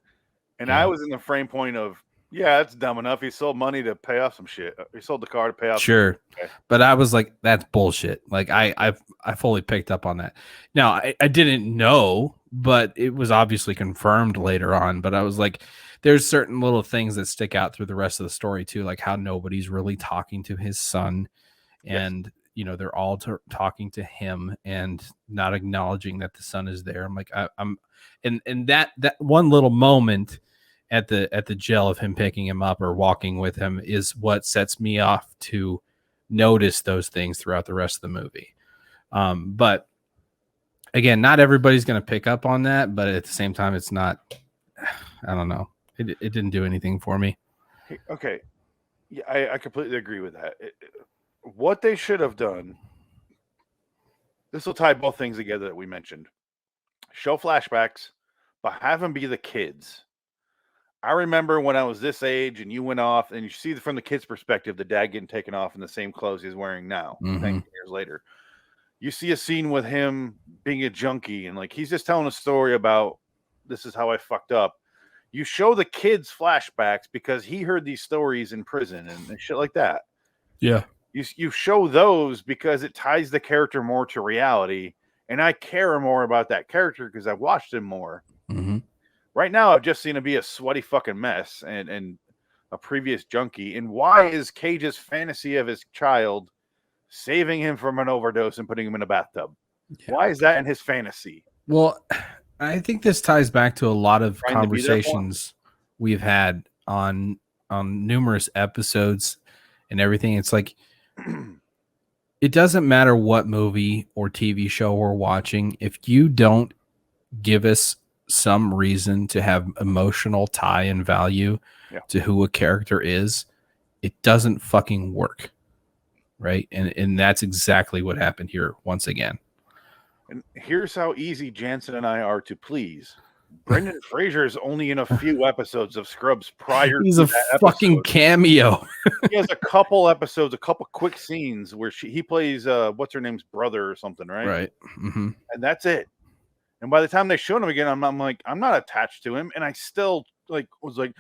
Speaker 1: And
Speaker 2: Yeah.
Speaker 1: I was in the frame point of, yeah, it's dumb enough. He sold money to pay off some shit. He sold the car to pay off.
Speaker 2: Sure.
Speaker 1: Okay.
Speaker 2: But I was like, that's bullshit. Like I fully picked up on that. Now I didn't know, but it was obviously confirmed later on. But I was like, there's certain little things that stick out through the rest of the story too, like how nobody's really talking to his son, and you know they're all talking to him and not acknowledging that the son is there. I'm like, I'm, and that one little moment at the jail of him picking him up or walking with him is what sets me off to notice those things throughout the rest of the movie. But again, not everybody's going to pick up on that, but at the same time, it's not, I don't know. It didn't do anything for me.
Speaker 1: Okay. Yeah, I completely agree with that. What they should have done, this will tie both things together that we mentioned. Show flashbacks, but have them be the kids. I remember when I was this age and you went off and you see from the kid's perspective, the dad getting taken off in the same clothes he's wearing now, 19 years later. You see a scene with him being a junkie and like he's just telling a story about this is how I fucked up. You show the kids flashbacks because he heard these stories in prison and shit like that.
Speaker 2: Yeah.
Speaker 1: You show those because it ties the character more to reality. And I care more about that character because I've watched him more.
Speaker 2: Mm-hmm.
Speaker 1: Right now, I've just seen him be a sweaty fucking mess and a previous junkie. And why is Cage's fantasy of his child saving him from an overdose and putting him in a bathtub? Yeah. Why is that in his fantasy?
Speaker 2: Well, I think this ties back to a lot of conversations we've had on numerous episodes and everything. It's like, it doesn't matter what movie or TV show we're watching. If you don't give us some reason to have emotional tie and value to who a character is, it doesn't fucking work. Right. And that's exactly what happened here once again.
Speaker 1: And here's how easy Jansen and I are to please. Brendan Fraser is only in a few episodes of Scrubs prior
Speaker 2: He's
Speaker 1: to
Speaker 2: a
Speaker 1: that
Speaker 2: fucking
Speaker 1: episode.
Speaker 2: Cameo.
Speaker 1: He has a couple episodes, a couple quick scenes where he plays what's her name's brother or something, right?
Speaker 2: Right. Mm-hmm.
Speaker 1: And that's it. And by the time they showed him again, I'm like, I'm not attached to him, and I still was like,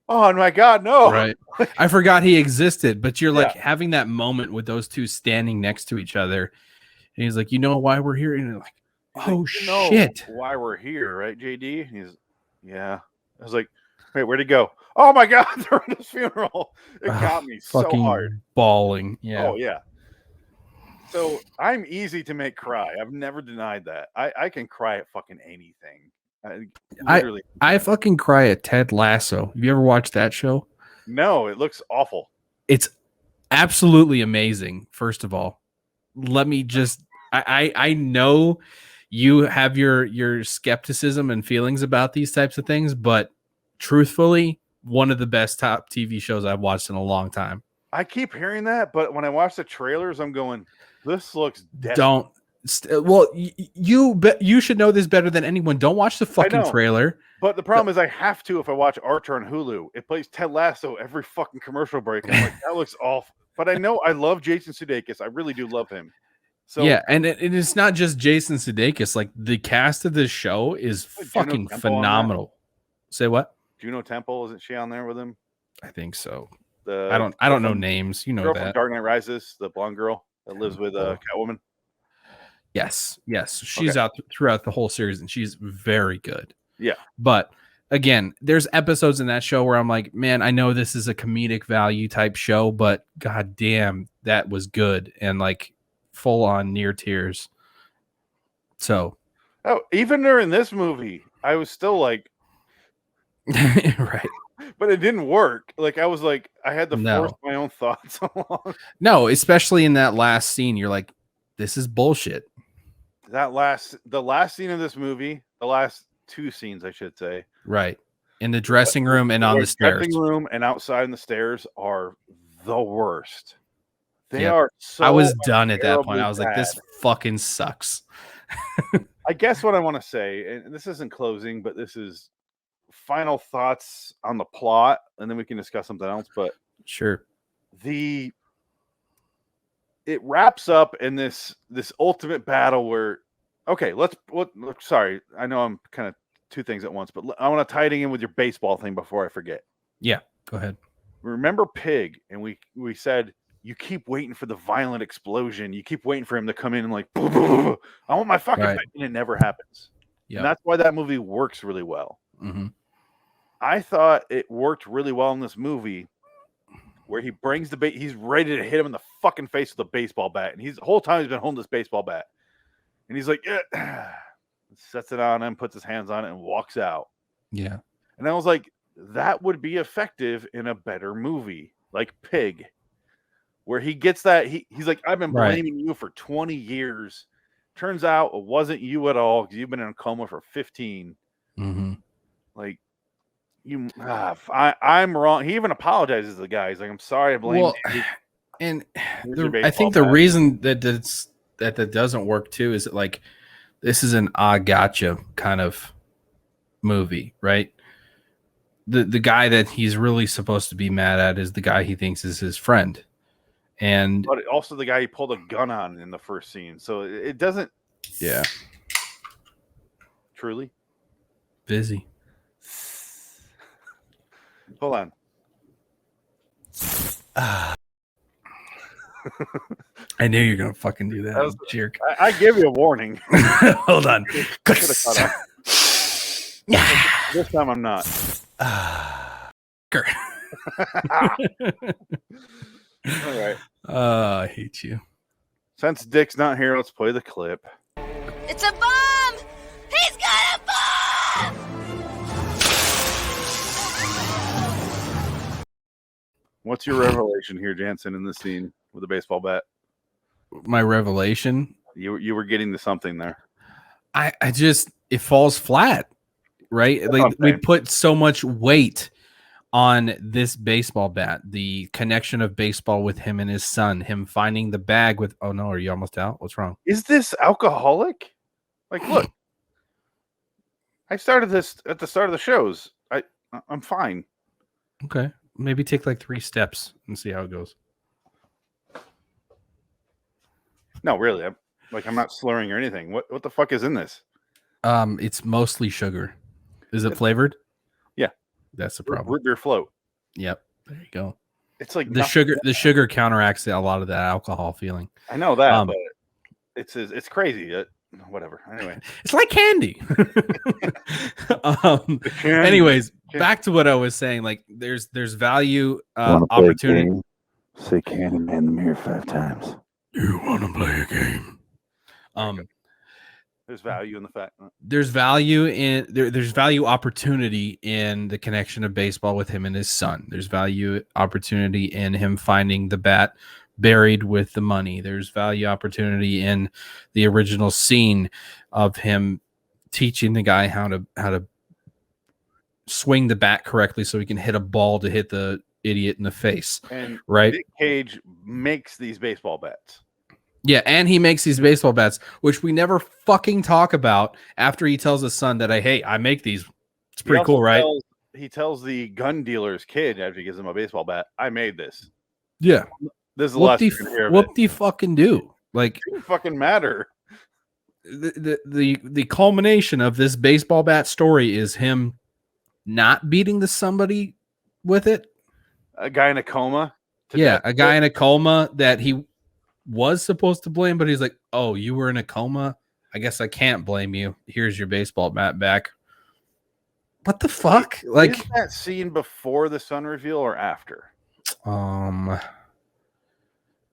Speaker 1: oh my god, no!
Speaker 2: Right. I forgot he existed, but you're like having that moment with those two standing next to each other. And he's like, you know why we're here? And you're like, oh, shit.
Speaker 1: Why we're here, right, JD? And he's, yeah. I was like, wait, where'd he go? Oh, my God, they're at his funeral. It got me so hard.
Speaker 2: Bawling. Yeah.
Speaker 1: Oh, yeah. So I'm easy to make cry. I've never denied that. I can cry at fucking anything.
Speaker 2: I fucking cry at Ted Lasso. Have you ever watched that show?
Speaker 1: No, it looks awful.
Speaker 2: It's absolutely amazing, first of all. Let me just I know you have your skepticism and feelings about these types of things, but truthfully, one of the best top TV shows I've watched in a long time.
Speaker 1: I keep hearing that, but when I watch the trailers, I'm going, this looks desperate.
Speaker 2: Don't. Well, you should know this better than anyone. Don't watch the fucking trailer.
Speaker 1: But the problem is I have to if I watch Archer on Hulu. It plays Ted Lasso every fucking commercial break. I'm like, that looks awful. But I know I love Jason Sudeikis. I really do love him. So
Speaker 2: yeah, and it's not just Jason Sudeikis. Like the cast of this show is fucking phenomenal. Say what?
Speaker 1: Juno Temple, isn't she on there with him?
Speaker 2: I think so. I don't know names. You know that.
Speaker 1: From Dark Knight Rises, the blonde girl that lives with Catwoman.
Speaker 2: Yes. She's out throughout the whole series, and she's very good.
Speaker 1: Yeah.
Speaker 2: But again, there's episodes in that show where I'm like, man, I know this is a comedic value type show, but god damn, that was good. And like full on near tears. So
Speaker 1: even during this movie, I was still like
Speaker 2: right.
Speaker 1: But it didn't work. Like I was like, I had to force my own thoughts along.
Speaker 2: No, especially in that last scene, you're like, this is bullshit.
Speaker 1: The last scene of this movie, the last two scenes, I should say,
Speaker 2: right, in the dressing room and on the stairs.
Speaker 1: Dressing room and outside on the stairs are the worst. They
Speaker 2: Yep.
Speaker 1: are so.
Speaker 2: I was done at that point. I was
Speaker 1: bad.
Speaker 2: like, this fucking sucks.
Speaker 1: I guess what I want to say, and this isn't closing, but this is final thoughts on the plot, and then we can discuss something else. But
Speaker 2: sure,
Speaker 1: it wraps up in this ultimate battle where, okay, sorry, I know I'm kind of two things at once, but I want to tie it in with your baseball thing before I forget.
Speaker 2: Yeah, go ahead.
Speaker 1: Remember Pig, and we said you keep waiting for the violent explosion. You keep waiting for him to come in and like, I want my fucking thing, and it never happens. Yeah, and that's why that movie works really well.
Speaker 2: Mm-hmm.
Speaker 1: I thought it worked really well in this movie, where he brings he's ready to hit him in the fucking face with a baseball bat, and the whole time he's been holding this baseball bat, and he's like, sets it on him, puts his hands on it, and walks out.
Speaker 2: Yeah,
Speaker 1: and I was like, that would be effective in a better movie like Pig, where he gets that he's like, I've been blaming you for 20 years. Turns out it wasn't you at all because you've been in a coma for 15.
Speaker 2: Mm-hmm.
Speaker 1: Like, I'm wrong. He even apologizes to the guy. He's like, I'm sorry, I blame you.
Speaker 2: And I think the reason that that doesn't work too is that, like, this is an gotcha kind of movie, right? The guy that he's really supposed to be mad at is the guy he thinks is his friend.
Speaker 1: But also the guy he pulled a gun on in the first scene. So it doesn't.
Speaker 2: Yeah.
Speaker 1: Truly.
Speaker 2: Busy.
Speaker 1: Hold on.
Speaker 2: I knew you were going to fucking do that. Jerk.
Speaker 1: I give you a warning.
Speaker 2: Hold on.
Speaker 1: This time I'm not. All right.
Speaker 2: I hate you.
Speaker 1: Since Dick's not here, let's play the clip.
Speaker 4: It's a bomb! He's got a bomb!
Speaker 1: What's your revelation here, Jansen, in this scene with the baseball bat?
Speaker 2: My revelation?
Speaker 1: You were getting to something there.
Speaker 2: I just, it falls flat, right?
Speaker 1: That's
Speaker 2: like we put so much weight on this baseball bat, the connection of baseball with him and his son, him finding the bag with, oh no, are you almost out? What's wrong?
Speaker 1: Is this alcoholic? Like, look, I started this at the start of the shows. I'm fine.
Speaker 2: Okay. Maybe take like 3 steps and see how it goes.
Speaker 1: No, really. I'm not slurring or anything. What the fuck is in this?
Speaker 2: It's mostly sugar. Is it flavored?
Speaker 1: Yeah.
Speaker 2: That's the problem.
Speaker 1: Root beer float.
Speaker 2: Yep. There you go.
Speaker 1: It's like
Speaker 2: the sugar counteracts a lot of that alcohol feeling.
Speaker 1: I know that, but it's crazy. Whatever. Anyway,
Speaker 2: it's like candy. Anyways, back to what I was saying. Like, there's value, opportunity.
Speaker 1: Say Candyman in the mirror 5 times.
Speaker 2: You want to play a game?
Speaker 1: There's value in the fact.
Speaker 2: There's value in there's value opportunity in the connection of baseball with him and his son. There's value opportunity in him finding the bat buried with the money. There's value opportunity in the original scene of him teaching the guy how to swing the bat correctly so he can hit a ball to hit the idiot in the face.
Speaker 1: And
Speaker 2: right?
Speaker 1: Nick Cage makes these baseball bats.
Speaker 2: Yeah, and he makes these baseball bats, which we never fucking talk about after he tells his son that, hey, I make these. It's pretty cool, right?
Speaker 1: He tells the gun dealer's kid after he gives him a baseball bat, I made this.
Speaker 2: Yeah.
Speaker 1: This is the last
Speaker 2: what do you fucking do? Like,
Speaker 1: it doesn't fucking matter.
Speaker 2: The culmination of this baseball bat story is him not beating somebody with it.
Speaker 1: A guy in a coma.
Speaker 2: Yeah, a guy in a coma that he was supposed to blame, but he's like, oh, you were in a coma? I guess I can't blame you. Here's your baseball bat back. What the fuck? Like,
Speaker 1: is that scene before the sun reveal or after?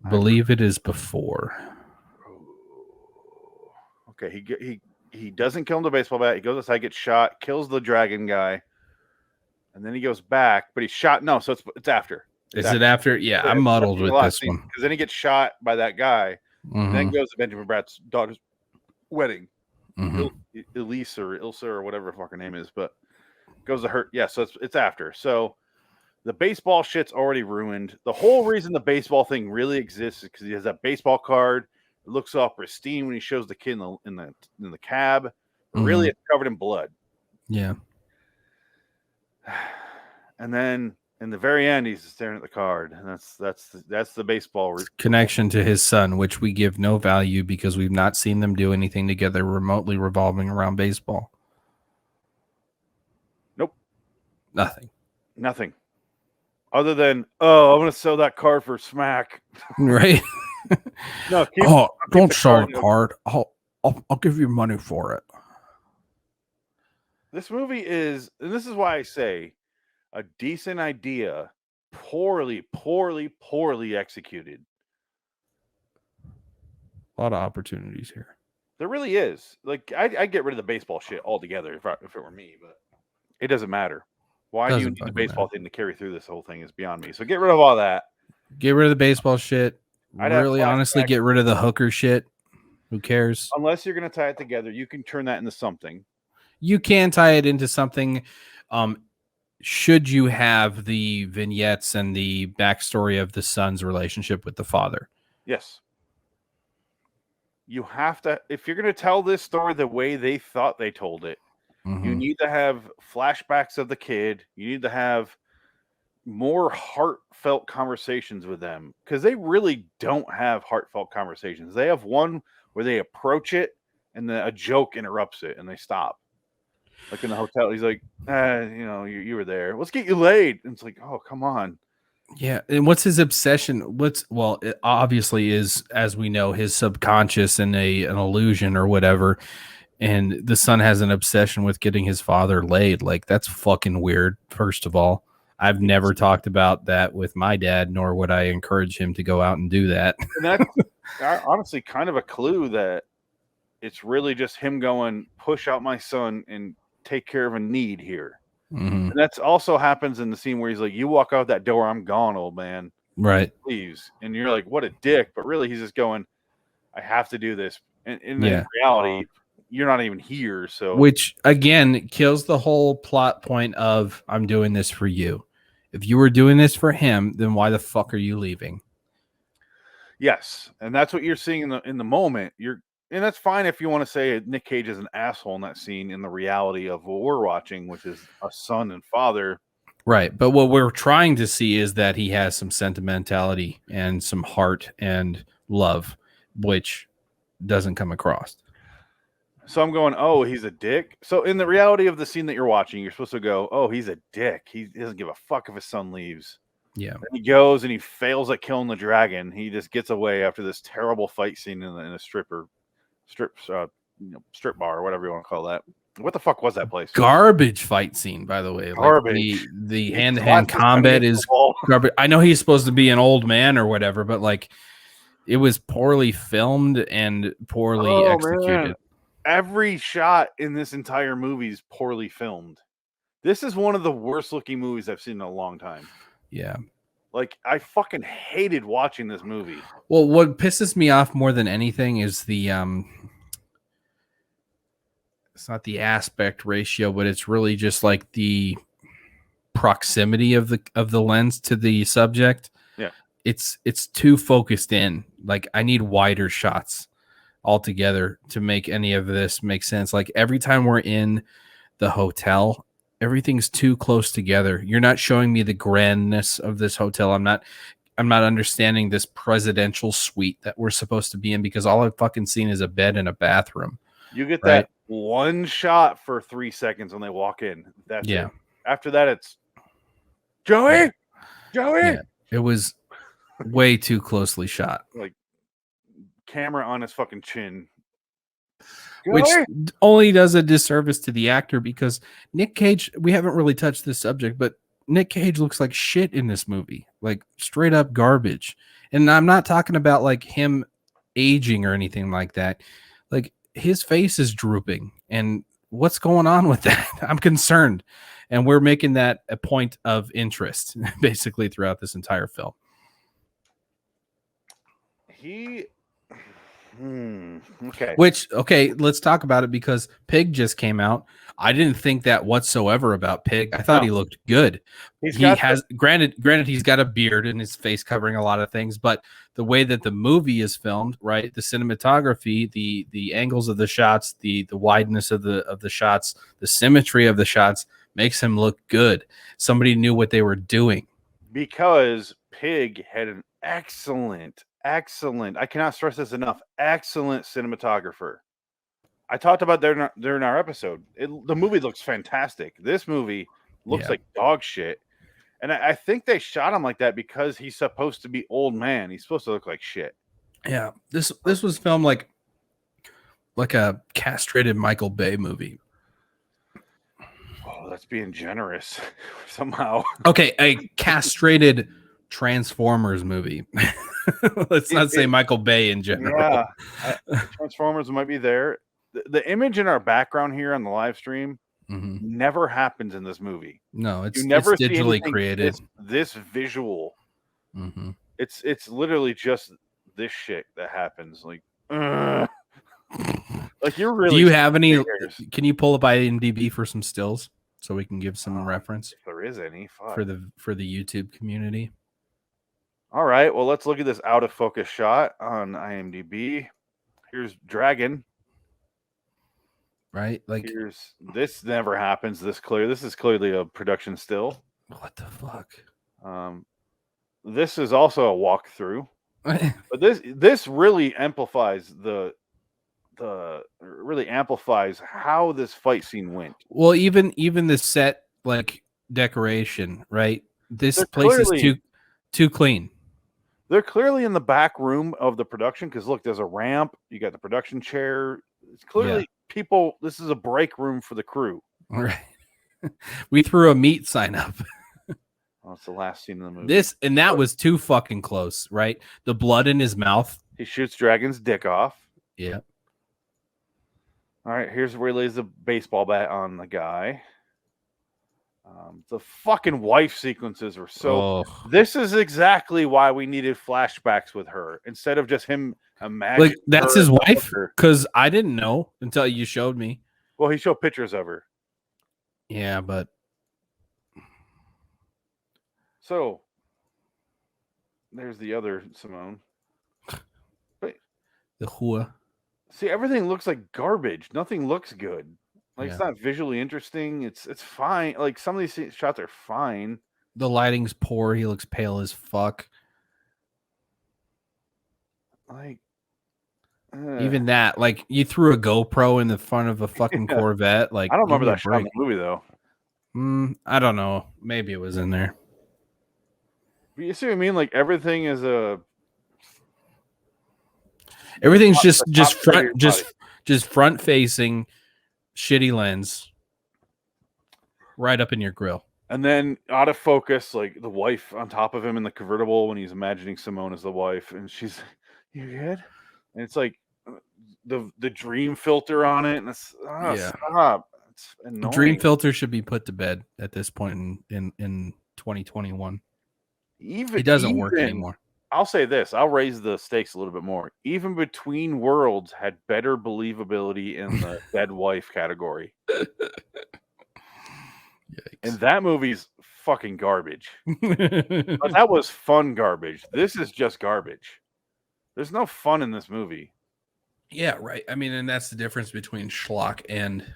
Speaker 2: Believe it is before.
Speaker 1: Okay, he doesn't kill him with a baseball bat. He goes outside, gets shot, kills the dragon guy, and then he goes back, but he's shot. No, so it's after.
Speaker 2: Is it after? Yeah, I'm muddled with this one.
Speaker 1: Because then he gets shot by that guy. And then goes to Benjamin Bratt's daughter's wedding.
Speaker 2: Mm-hmm.
Speaker 1: Elise or Ilsa or whatever her fucking name is, but goes to her. Yeah, so it's after. So the baseball shit's already ruined. The whole reason the baseball thing really exists is because he has that baseball card. It looks all pristine when he shows the kid in the cab. But really, it's covered in blood.
Speaker 2: Yeah.
Speaker 1: And then in the very end, he's staring at the card, and that's the baseball
Speaker 2: connection to his son, which we give no value because we've not seen them do anything together remotely revolving around baseball.
Speaker 1: Nope.
Speaker 2: Nothing.
Speaker 1: Other than, I'm going to sell that card for smack.
Speaker 2: Right.
Speaker 1: No,
Speaker 2: don't sell the card. I'll give you money for it.
Speaker 1: This movie is, and this is why I say, a decent idea, poorly executed.
Speaker 2: A lot of opportunities here.
Speaker 1: There really is. Like, I'd get rid of the baseball shit altogether if it were me, but it doesn't matter. Why do you need the baseball thing to carry through this whole thing is beyond me. So get rid of all that.
Speaker 2: Get rid of the baseball shit. Really, honestly, get rid of the hooker shit. Who cares?
Speaker 1: Unless you're going to tie it together, you can turn that into something.
Speaker 2: You can tie it into something. Should you have the vignettes and the backstory of the son's relationship with the father?
Speaker 1: Yes. You have to, if you're going to tell this story the way they thought they told it, you need to have flashbacks of the kid. You need to have more heartfelt conversations with them because they really don't have heartfelt conversations. They have one where they approach it and then a joke interrupts it and they stop. Like in the hotel, he's like, you were there. Let's get you laid. And it's like, oh, come on.
Speaker 2: Yeah. And what's his obsession? It obviously is, as we know, his subconscious and an illusion or whatever. And the son has an obsession with getting his father laid. Like, that's fucking weird. First of all, I've never talked about that with my dad, nor would I encourage him to go out and do that.
Speaker 1: And that's honestly kind of a clue that it's really just him going, push out my son and take care of a need here. And that's also happens in the scene where he's like, you walk out that door, I'm gone, old man.
Speaker 2: Right.
Speaker 1: Please. And you're like, what a dick. But really, he's just going, I have to do this. And in reality, you're not even here. So,
Speaker 2: which again kills the whole plot point of I'm doing this for you. If you were doing this for him, then why the fuck are you leaving?
Speaker 1: Yes. And that's what you're seeing in the moment. And that's fine if you want to say Nick Cage is an asshole in that scene in the reality of what we're watching, which is a son and father.
Speaker 2: Right. But what we're trying to see is that he has some sentimentality and some heart and love, which doesn't come across.
Speaker 1: So I'm going, oh, he's a dick. So in the reality of the scene that you're watching, you're supposed to go, oh, he's a dick. He doesn't give a fuck if his son leaves.
Speaker 2: Yeah.
Speaker 1: And he goes and he fails at killing the dragon. He just gets away after this terrible fight scene in a strip bar or whatever you want to call that. What the fuck was that place?
Speaker 2: Garbage fight scene, by the way.
Speaker 1: Garbage.
Speaker 2: Like the hand-to-hand combat is garbage. I know he's supposed to be an old man or whatever, but like it was poorly filmed and poorly executed.
Speaker 1: Man. Every shot in this entire movie is poorly filmed. This is one of the worst looking movies I've seen in a long time.
Speaker 2: Yeah.
Speaker 1: Like, I fucking hated watching this movie.
Speaker 2: Well, what pisses me off more than anything is the it's not the aspect ratio, but it's really just like the proximity of the lens to the subject.
Speaker 1: Yeah.
Speaker 2: It's too focused in. Like, I need wider shots altogether to make any of this make sense. Like, every time we're in the hotel, everything's too close together. You're not showing me the grandness of this hotel. I'm not understanding this presidential suite that we're supposed to be in because all I've fucking seen is a bed and a bathroom.
Speaker 1: You get that one shot for 3 seconds when they walk in. That's it. After that, it's Joey.
Speaker 2: Yeah. It was way too closely shot.
Speaker 1: Like, camera on his fucking chin,
Speaker 2: which only does a disservice to the actor because Nick Cage, we haven't really touched this subject, but Nick Cage looks like shit in this movie, like straight up garbage. And I'm not talking about like him aging or anything like that. Like, his face is drooping, and what's going on with that? I'm concerned. And we're making that a point of interest basically throughout this entire film.
Speaker 1: Okay.
Speaker 2: Okay, let's talk about it because Pig just came out. I didn't think that whatsoever about Pig. I thought he looked good. He has granted he's got a beard and his face covering a lot of things, but the way that the movie is filmed, right? The cinematography, the angles of the shots, the wideness of the shots, the symmetry of the shots makes him look good. Somebody knew what they were doing.
Speaker 1: Because Pig had an excellent, I cannot stress this enough, excellent cinematographer. I talked about during our episode. The movie looks fantastic. This movie looks like dog shit. And I think they shot him like that because he's supposed to be old man. He's supposed to look like shit.
Speaker 2: Yeah. This was filmed like a castrated Michael Bay movie.
Speaker 1: Oh, that's being generous somehow.
Speaker 2: Okay, a castrated Transformers movie. Let's not say Michael Bay in general.
Speaker 1: Yeah, Transformers might be there. The image in our background here on the live stream never happens in this movie.
Speaker 2: No,
Speaker 1: you never
Speaker 2: it's digitally
Speaker 1: see
Speaker 2: created.
Speaker 1: This visual. It's literally just this shit that happens. Like you're really.
Speaker 2: Do you have any? Can you pull up IMDb for some stills so we can give some reference?
Speaker 1: If there is any
Speaker 2: for the YouTube community.
Speaker 1: All right, well, let's look at this out of focus shot on IMDb. Here's Dragon.
Speaker 2: Right, like
Speaker 1: this never happens this clear. This is clearly a production still.
Speaker 2: What the fuck?
Speaker 1: This is also a walkthrough, but this really amplifies really amplifies how this fight scene went.
Speaker 2: Well, even the set like decoration, right? This place is too clean.
Speaker 1: They're clearly in the back room of the production because look, there's a ramp. You got the production chair. It's clearly people. This is a break room for the crew.
Speaker 2: All right. We threw a meat sign up.
Speaker 1: Oh, it's the last scene of the movie.
Speaker 2: That was too fucking close, right? The blood in his mouth.
Speaker 1: He shoots Dragon's dick off.
Speaker 2: Yeah.
Speaker 1: All right, here's where he lays the baseball bat on the guy. The fucking wife sequences were so.
Speaker 2: Oh.
Speaker 1: This is exactly why we needed flashbacks with her instead of just him imagining.
Speaker 2: Like that's his wife? Because I didn't know until you showed me.
Speaker 1: Well, he showed pictures of her.
Speaker 2: Yeah, but
Speaker 1: so there's the other Simone. But
Speaker 2: the Hua.
Speaker 1: See, everything looks like garbage. Nothing looks good. Like it's not visually interesting. It's fine. Like some of these shots are fine.
Speaker 2: The lighting's poor. He looks pale as fuck.
Speaker 1: Like
Speaker 2: even that, like you threw a GoPro in the front of a fucking Corvette. Like
Speaker 1: I don't remember that shot in the movie though.
Speaker 2: I don't know. Maybe it was in there.
Speaker 1: But you see what I mean? Like everything is
Speaker 2: everything's just front facing. Shitty lens right up in your grill,
Speaker 1: and then out of focus, like the wife on top of him in the convertible when he's imagining Simone as the wife, and she's, "You good?" And it's like the dream filter on it, and it's stop. It's annoying.
Speaker 2: Dream filter should be put to bed at this point in 2021. It doesn't work anymore.
Speaker 1: I'll say this. I'll raise the stakes a little bit more. Even Between Worlds had better believability in the dead wife category. And that movie's fucking garbage. But that was fun garbage. This is just garbage. There's no fun in this movie.
Speaker 2: Yeah, right. I mean, and that's the difference between schlock and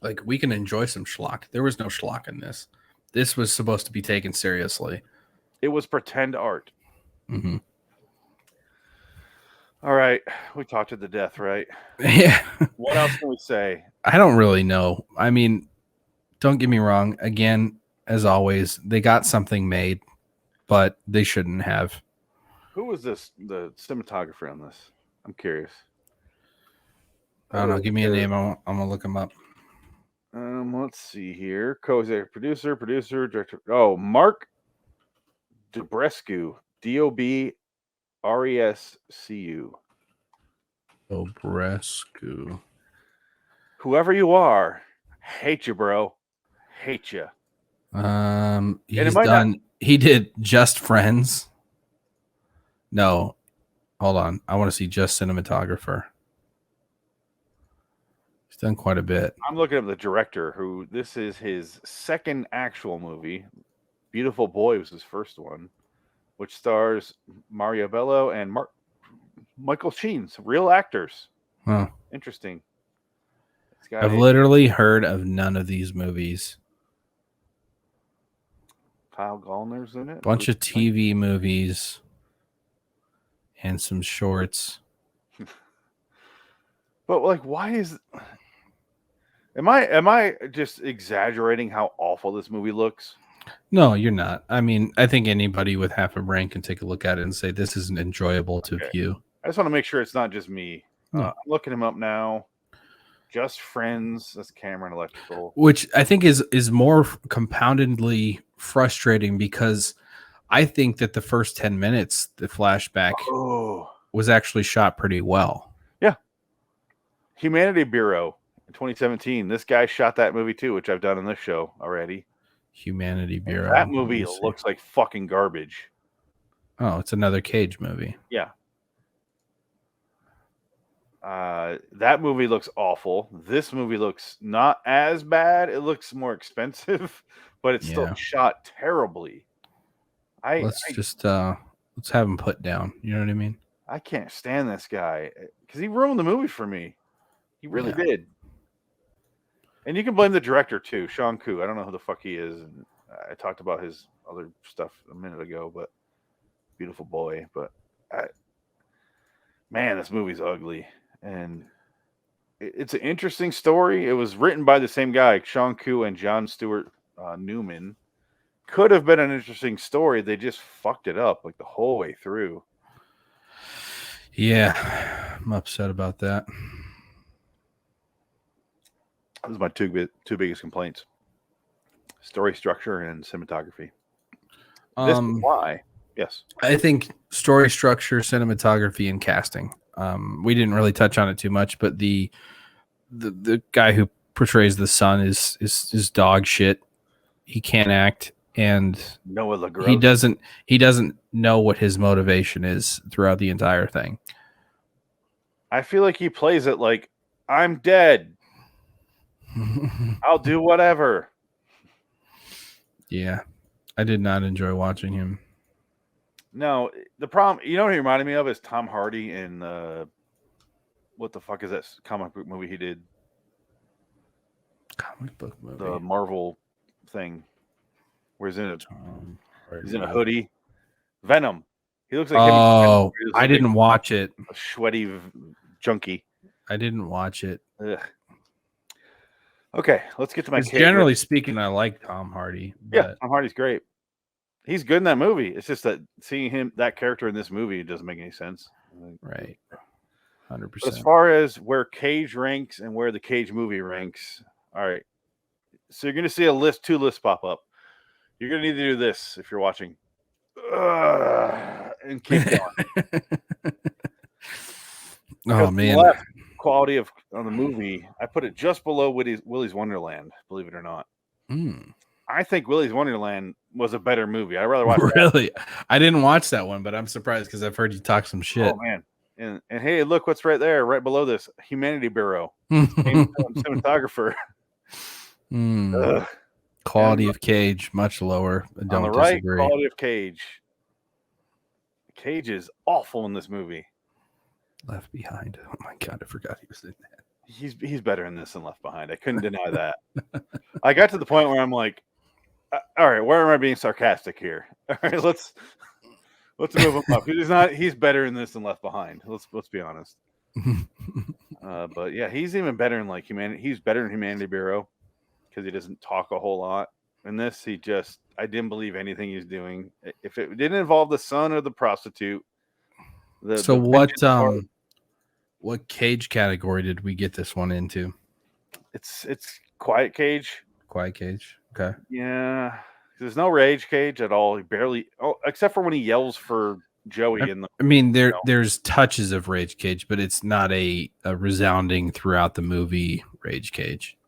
Speaker 2: like we can enjoy some schlock. There was no schlock in this. This was supposed to be taken seriously.
Speaker 1: It was pretend art.
Speaker 2: Mm-hmm.
Speaker 1: All right, we talked to the death, right?
Speaker 2: Yeah.
Speaker 1: What else can we say?
Speaker 2: I don't really know. I mean, don't get me wrong. Again, as always, they got something made, but they shouldn't have.
Speaker 1: Who was the cinematographer on this? I'm curious.
Speaker 2: I don't know. Give me a name. I'm gonna look him up.
Speaker 1: Let's see here. Co-executive producer, director. Oh, Mark Dobrescu. Dobrescu.
Speaker 2: Dobrescu. Whoever
Speaker 1: you are, hate you, bro. Hate you.
Speaker 2: He's done. He did Just Friends. No, Hold on. I want to see just cinematographer. He's done quite a bit.
Speaker 1: I'm looking at the director, who this is his second actual movie. Beautiful Boy was his first one, which stars Mario Bello and Michael Sheen, some real actors.
Speaker 2: Huh.
Speaker 1: Interesting.
Speaker 2: I've literally heard of none of these movies.
Speaker 1: Kyle Gallner's in it.
Speaker 2: Bunch of TV movies and some shorts.
Speaker 1: But like, why is? Am I just exaggerating how awful this movie looks?
Speaker 2: No, you're not. I mean, I think anybody with half a brain can take a look at it and say this isn't enjoyable to view.
Speaker 1: I just want to make sure it's not just me.
Speaker 2: No.
Speaker 1: I'm looking him up now. Just Friends. That's Cameron Electrical.
Speaker 2: Which I think is more compoundedly frustrating because I think that the first 10 minutes, the flashback, was actually shot pretty well.
Speaker 1: Yeah. Humanity Bureau in 2017. This guy shot that movie too, which I've done in this show already.
Speaker 2: Humanity Bureau.
Speaker 1: And that movie looks like fucking garbage.
Speaker 2: Oh, it's another Cage movie.
Speaker 1: Yeah. That movie looks awful. This movie looks not as bad. It looks more expensive, but it's still shot terribly.
Speaker 2: Let's have him put down. You know what I mean?
Speaker 1: I can't stand this guy because he ruined the movie for me. He really did. And you can blame the director too, Sean Koo. I don't know who the fuck he is. And I talked about his other stuff a minute ago, but Beautiful Boy. But man, this movie's ugly. And it's an interesting story. It was written by the same guy, Sean Koo and John Stewart Newman. Could have been an interesting story. They just fucked it up like the whole way through.
Speaker 2: Yeah, I'm upset about that.
Speaker 1: Those are my two biggest complaints: story structure and cinematography. This is why. Yes,
Speaker 2: I think story structure, cinematography, and casting. We didn't really touch on it too much, but the guy who portrays the son is dog shit. He can't act, and
Speaker 1: Noah LaGrosse.
Speaker 2: he doesn't know what his motivation is throughout the entire thing.
Speaker 1: I feel like he plays it like I'm dead. I'll do whatever.
Speaker 2: Yeah, I did not enjoy watching him.
Speaker 1: No, the problem, you know what he reminded me of is Tom Hardy in what the fuck is that comic book movie he did?
Speaker 2: Comic book movie.
Speaker 1: The Marvel thing. Where he's in a hoodie. Venom. He looks like
Speaker 2: him. I didn't watch it.
Speaker 1: A sweaty junkie.
Speaker 2: I didn't watch it.
Speaker 1: Ugh. Okay, let's get to my case.
Speaker 2: Generally speaking, I like Tom Hardy.
Speaker 1: Yeah, Tom Hardy's great. He's good in that movie. It's just that seeing that character in this movie doesn't make any sense.
Speaker 2: Right. 100%.
Speaker 1: As far as where Cage ranks and where the Cage movie ranks, all right. So you're going to see two lists pop up. You're going to need to do this if you're watching. And keep going.
Speaker 2: Oh, man.
Speaker 1: The left quality on the movie, I put it just below Willy's Wonderland, believe it or not. I think Willy's Wonderland was a better movie. I'd rather watch
Speaker 2: Really? That. I didn't watch that one, but I'm surprised because I've heard you talk some shit.
Speaker 1: Oh, man. And hey, look what's right there, right below this. Humanity Bureau. Cinematographer.
Speaker 2: Quality of Cage, much lower. I don't
Speaker 1: on the
Speaker 2: disagree.
Speaker 1: Right, quality of Cage. Cage is awful in this movie.
Speaker 2: Left Behind. Oh my god, I forgot he was in that.
Speaker 1: He's better in this than Left Behind. I couldn't deny that. I got to the point where I'm like, all right, where am I being sarcastic here? All right, let's move him up. He's better in this than Left Behind. Let's be honest. But yeah, he's even better in like Humanity. He's better in Humanity Bureau because he doesn't talk a whole lot. In this, I didn't believe anything he's doing. If it didn't involve the son or the prostitute.
Speaker 2: What Cage category did we get this one into?
Speaker 1: It's Quiet Cage.
Speaker 2: Quiet Cage. Okay.
Speaker 1: Yeah. There's no Rage Cage at all. He barely, except for when he yells for Joey.
Speaker 2: There's touches of Rage Cage, but it's not a resounding throughout the movie Rage Cage.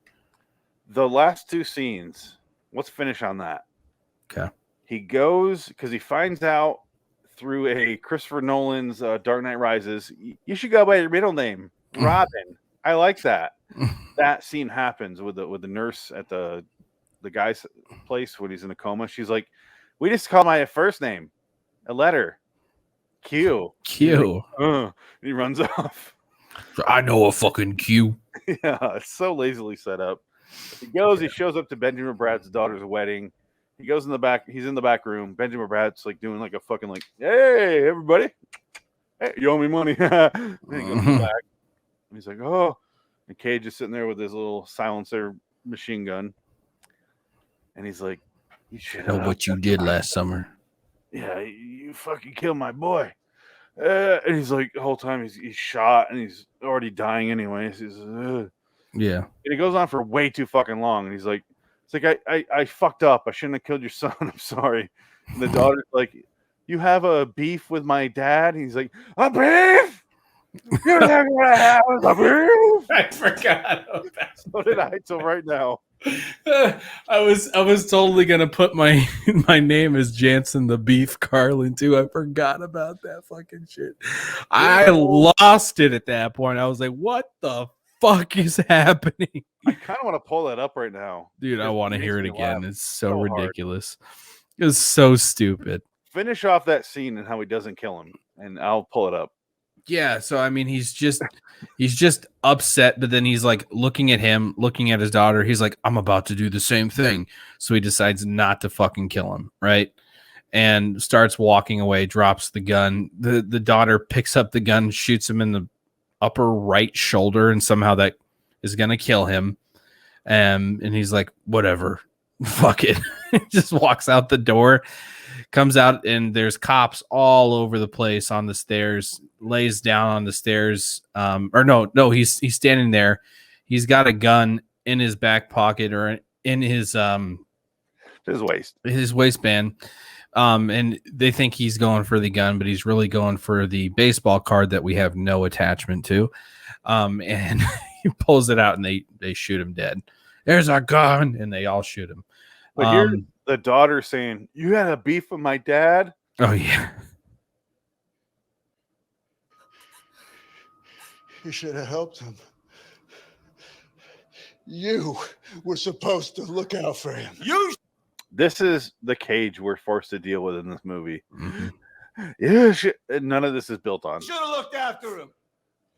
Speaker 1: The last two scenes, let's finish on that.
Speaker 2: Okay.
Speaker 1: He goes, because he finds out through a Christopher Nolan's Dark Knight Rises. You should go by your middle name, Robin. I like that. That scene happens with the nurse at the guy's place when he's in a coma. She's like, "We just call my first name a letter, Q."
Speaker 2: Q.
Speaker 1: Like, he runs off.
Speaker 2: I know a fucking Q.
Speaker 1: Yeah, it's so lazily set up. He goes. He shows up to Benjamin Bratt's daughter's wedding. He goes in the back. He's in the back room. Benjamin Bratt's like doing like a fucking like, "Hey, everybody, hey, you owe me money." And he goes in the back. And he's like, "Oh," and Cage is sitting there with his little silencer machine gun, and he's like, "You should
Speaker 2: know what you did last summer."
Speaker 1: Yeah, you fucking killed my boy. And he's like, the whole time he's shot and he's already dying anyways. He's
Speaker 2: Yeah.
Speaker 1: And it goes on for way too fucking long. And he's like, it's like I fucked up. I shouldn't have killed your son. I'm sorry. And the daughter's like, you have a beef with my dad? And he's like, a beef? You're not gonna have a beef?
Speaker 2: I forgot about that.
Speaker 1: So did I till right now.
Speaker 2: I was totally gonna put my name as Jansen the Beef Carlin too. I forgot about that fucking shit. I lost it at that point. I was like, what the fuck is happening?
Speaker 1: I kind of want to pull that up right now.
Speaker 2: Dude, I want to hear it again.
Speaker 1: Laugh.
Speaker 2: It's so
Speaker 1: So hard.
Speaker 2: ridiculous. It's so stupid.
Speaker 1: Finish off that scene and how he doesn't kill him, and I'll pull it up.
Speaker 2: Yeah, so I mean he's just upset, but then he's like looking at him, looking at his daughter. He's like, I'm about to do the same thing. So he decides not to fucking kill him, right? And starts walking away, drops the gun. The daughter picks up the gun, shoots him in the upper right shoulder, and somehow that is gonna kill him. And he's like, whatever, fuck it. Just walks out the door. Comes out and there's cops all over the place on the stairs, lays down on the stairs. He's standing there. He's got a gun in his back pocket or in his waistband. And they think he's going for the gun, but he's really going for the baseball card that we have no attachment to. And he pulls it out and they shoot him dead. There's our gun, and they all shoot him.
Speaker 1: But here's the daughter saying, you had a beef with my dad?
Speaker 2: Oh, yeah.
Speaker 5: You should have helped him. You were supposed to look out for him.
Speaker 1: This is the Cage we're forced to deal with in this movie.
Speaker 2: Mm-hmm.
Speaker 1: Yeah, none of this is built on.
Speaker 5: Should have looked after him.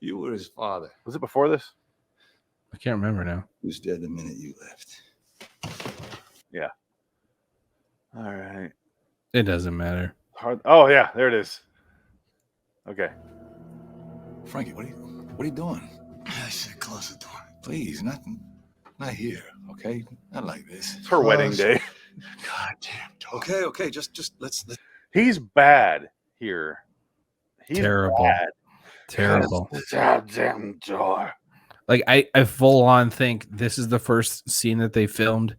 Speaker 5: You were his father.
Speaker 1: Was it before this?
Speaker 2: I can't remember now.
Speaker 5: He was dead the minute you left.
Speaker 1: Yeah. All right.
Speaker 2: It doesn't matter.
Speaker 1: Oh, yeah, there it is. Okay.
Speaker 5: Frankie, what are you doing? I said close the door. Please, not here, okay? Not like this.
Speaker 1: It's her wedding day.
Speaker 5: God damn dog. Okay, just let's.
Speaker 1: He's bad here. He's
Speaker 2: Terrible.
Speaker 1: bad.
Speaker 2: Terrible.
Speaker 1: The goddamn door.
Speaker 2: Like I full on think this is the first scene that they filmed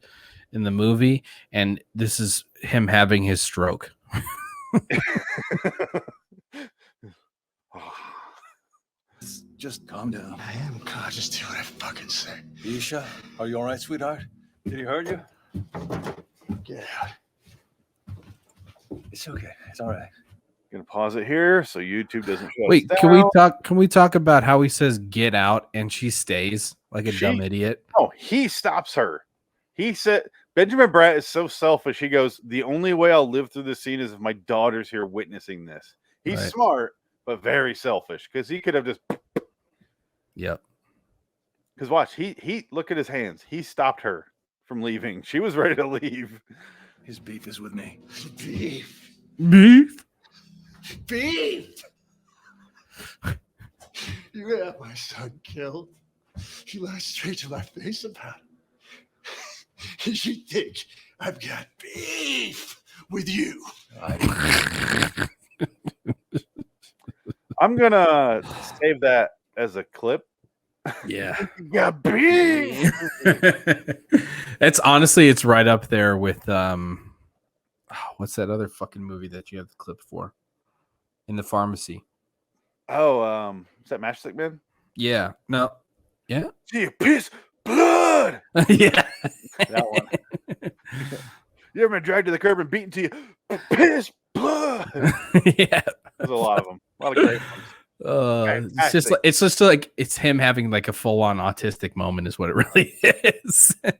Speaker 2: in the movie, and this is him having his stroke.
Speaker 5: Just calm down. I am. God, just do what I fucking say. Isha, are you all right, sweetheart? Did he hurt you? Get out. It's okay. It's all right.
Speaker 1: Gonna pause it here so YouTube doesn't show.
Speaker 2: Wait, can we talk about how he says get out and she stays like a dumb idiot?
Speaker 1: Oh, he stops her. He said Benjamin Bratt is so selfish. He goes, the only way I'll live through this scene is if my daughter's here witnessing this. He's
Speaker 2: Right.
Speaker 1: smart, but very selfish because he could have just.
Speaker 2: Yep.
Speaker 1: Because watch, he look at his hands. He stopped her from leaving. She was ready to leave.
Speaker 5: His beef is with me. Beef.
Speaker 2: Beef.
Speaker 5: Beef. You had my son killed. You lied straight to my face about it. You think I've got beef with you?
Speaker 1: I'm gonna save that as a clip.
Speaker 2: Yeah.
Speaker 1: Yeah, beef.
Speaker 2: It's right up there with what's that other fucking movie that you have the clip for? In the pharmacy.
Speaker 1: Oh, is that Matchstick Man?
Speaker 2: Yeah. No. Yeah.
Speaker 1: Gee, piss blood.
Speaker 2: Yeah.
Speaker 1: That one. You ever been dragged to the curb and beaten to you? Piss blood.
Speaker 2: Yeah.
Speaker 1: There's a lot of them. A lot of great ones.
Speaker 2: It's just like it's him having like a full on autistic moment is what it really is.
Speaker 1: Can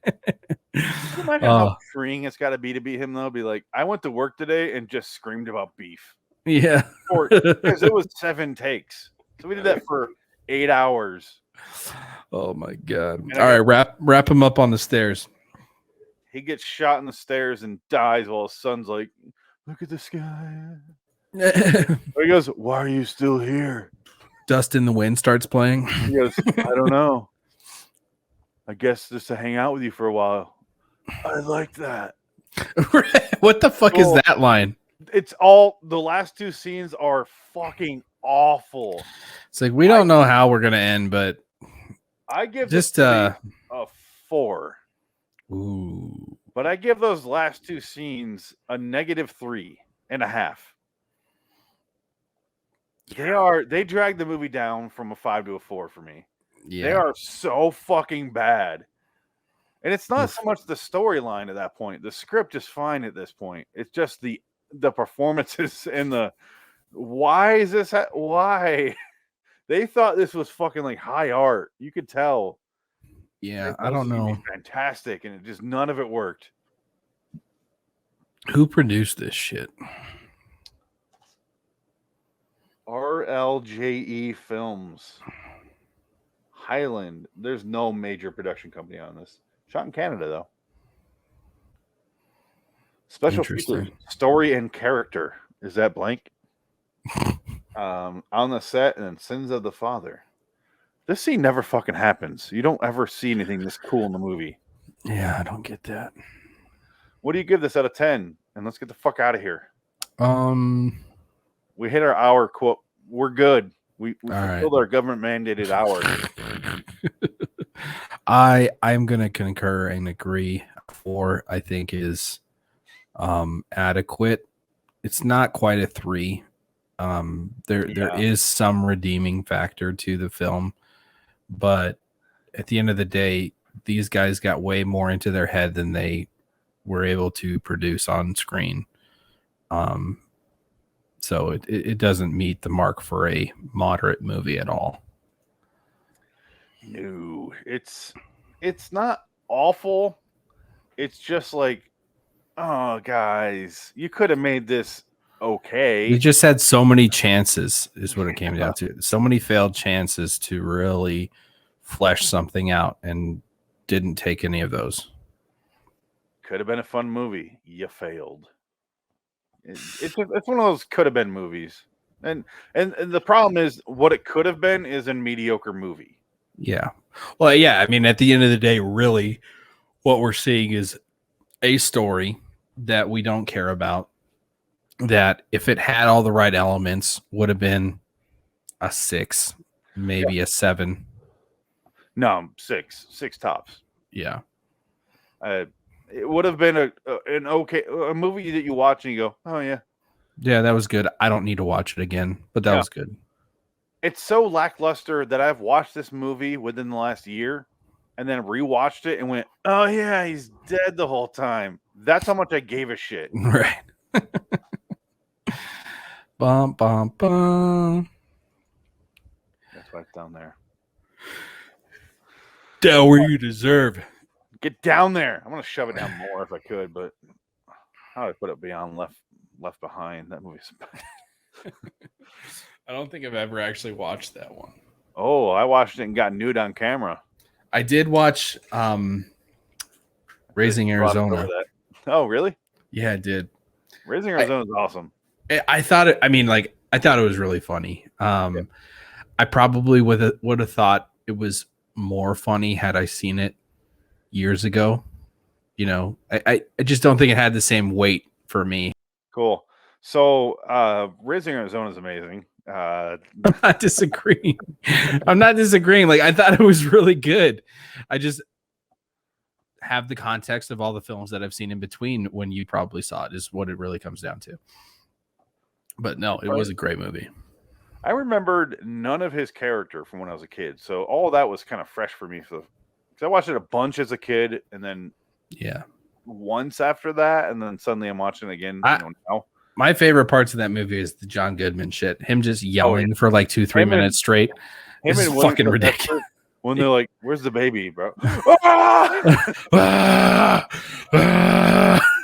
Speaker 1: you imagine how freeing it's got to be him though? Be like, I went to work today and just screamed about beef.
Speaker 2: Yeah,
Speaker 1: because it was 7 takes, so we did that for 8 hours.
Speaker 2: Oh my god! All right, wrap him up on the stairs.
Speaker 1: He gets shot in the stairs and dies while his son's like, "Look at the sky." He goes, "Why are you still here?"
Speaker 2: Dust in the Wind starts playing.
Speaker 1: He goes, "I don't know. I guess just to hang out with you for a while." I like that.
Speaker 2: What the fuck is that line?
Speaker 1: It's all the last 2 scenes are fucking awful.
Speaker 2: It's like we don't know how we're gonna end, but
Speaker 1: I give
Speaker 2: just
Speaker 1: a 4.
Speaker 2: Ooh.
Speaker 1: But I give those last 2 scenes a -3.5. They drag the movie down from a 5 to a 4 for me. Yeah. They are so fucking bad. And it's not so much the storyline at that point. The script is fine at this point. It's just the performances and the why is this why? They thought this was fucking like high art. You could tell.
Speaker 2: Yeah, I don't know.
Speaker 1: Fantastic, and none of it worked.
Speaker 2: Who produced this shit?
Speaker 1: RLJE Films. Highland. There's no major production company on this. Shot in Canada though. Special features, story and character. Is that blank? On the set, and then Sins of the Father. This scene never fucking happens. You don't ever see anything this cool in the movie.
Speaker 2: Yeah, I don't get that.
Speaker 1: What do you give this out of 10? And let's get the fuck out of here. We hit our hour quote. We're good. We fulfilled our government mandated hour.
Speaker 2: I'm gonna concur and agree. 4, I think, is adequate. It's not quite a 3. There is some redeeming factor to the film, but at the end of the day, these guys got way more into their head than they were able to produce on screen. So it doesn't meet the mark for a moderate movie at all.
Speaker 1: No, it's not awful. It's just like, oh, guys, you could have made this okay.
Speaker 2: We just had so many chances, is what it came down to. So many failed chances to really flesh something out, and didn't take any of those.
Speaker 1: Could have been a fun movie. You failed. It's one of those could have been movies, and the problem is what it could have been is a mediocre movie.
Speaker 2: Yeah. Well, yeah. I mean, at the end of the day, really, what we're seeing is a story that we don't care about. That if it had all the right elements, would have been a 6, maybe a 7.
Speaker 1: No, 6 tops.
Speaker 2: Yeah.
Speaker 1: It would have been an okay movie that you watch and you go, oh yeah,
Speaker 2: that was good. I don't need to watch it again, but that was good.
Speaker 1: It's so lackluster that I've watched this movie within the last year, and then rewatched it and went, oh yeah, he's dead the whole time. That's how much I gave a shit.
Speaker 2: Right. Bum bum bum.
Speaker 1: That's why it's down there.
Speaker 2: Down where you deserve.
Speaker 1: Get down there. I'm gonna shove it down more if I could, but how do I put it beyond left behind? That movie's
Speaker 2: I don't think I've ever actually watched that one.
Speaker 1: Oh, I watched it and got nude on camera.
Speaker 2: I did watch Raising Arizona.
Speaker 1: Oh, really?
Speaker 2: Yeah, I did.
Speaker 1: Raising Arizona is awesome.
Speaker 2: I thought it. I mean, like, I thought it was really funny. I probably would have thought it was more funny had I seen it years ago. You know, I just don't think it had the same weight for me.
Speaker 1: Cool. So Raising Arizona is amazing.
Speaker 2: I'm not disagreeing. I'm not disagreeing. Like, I thought it was really good. I just have the context of all the films that I've seen in between when you probably saw it is what it really comes down to. But no, it was a great movie.
Speaker 1: I remembered none of his character from when I was a kid. So all of that was kind of fresh for me. So I watched it a bunch as a kid and then once after that, and then suddenly I'm watching it again. Now.
Speaker 2: My favorite parts of that movie is the John Goodman shit. Him just yelling for like 2-3 minutes straight. This is fucking ridiculous.
Speaker 1: When they're like, "Where's the baby, bro?" Yeah,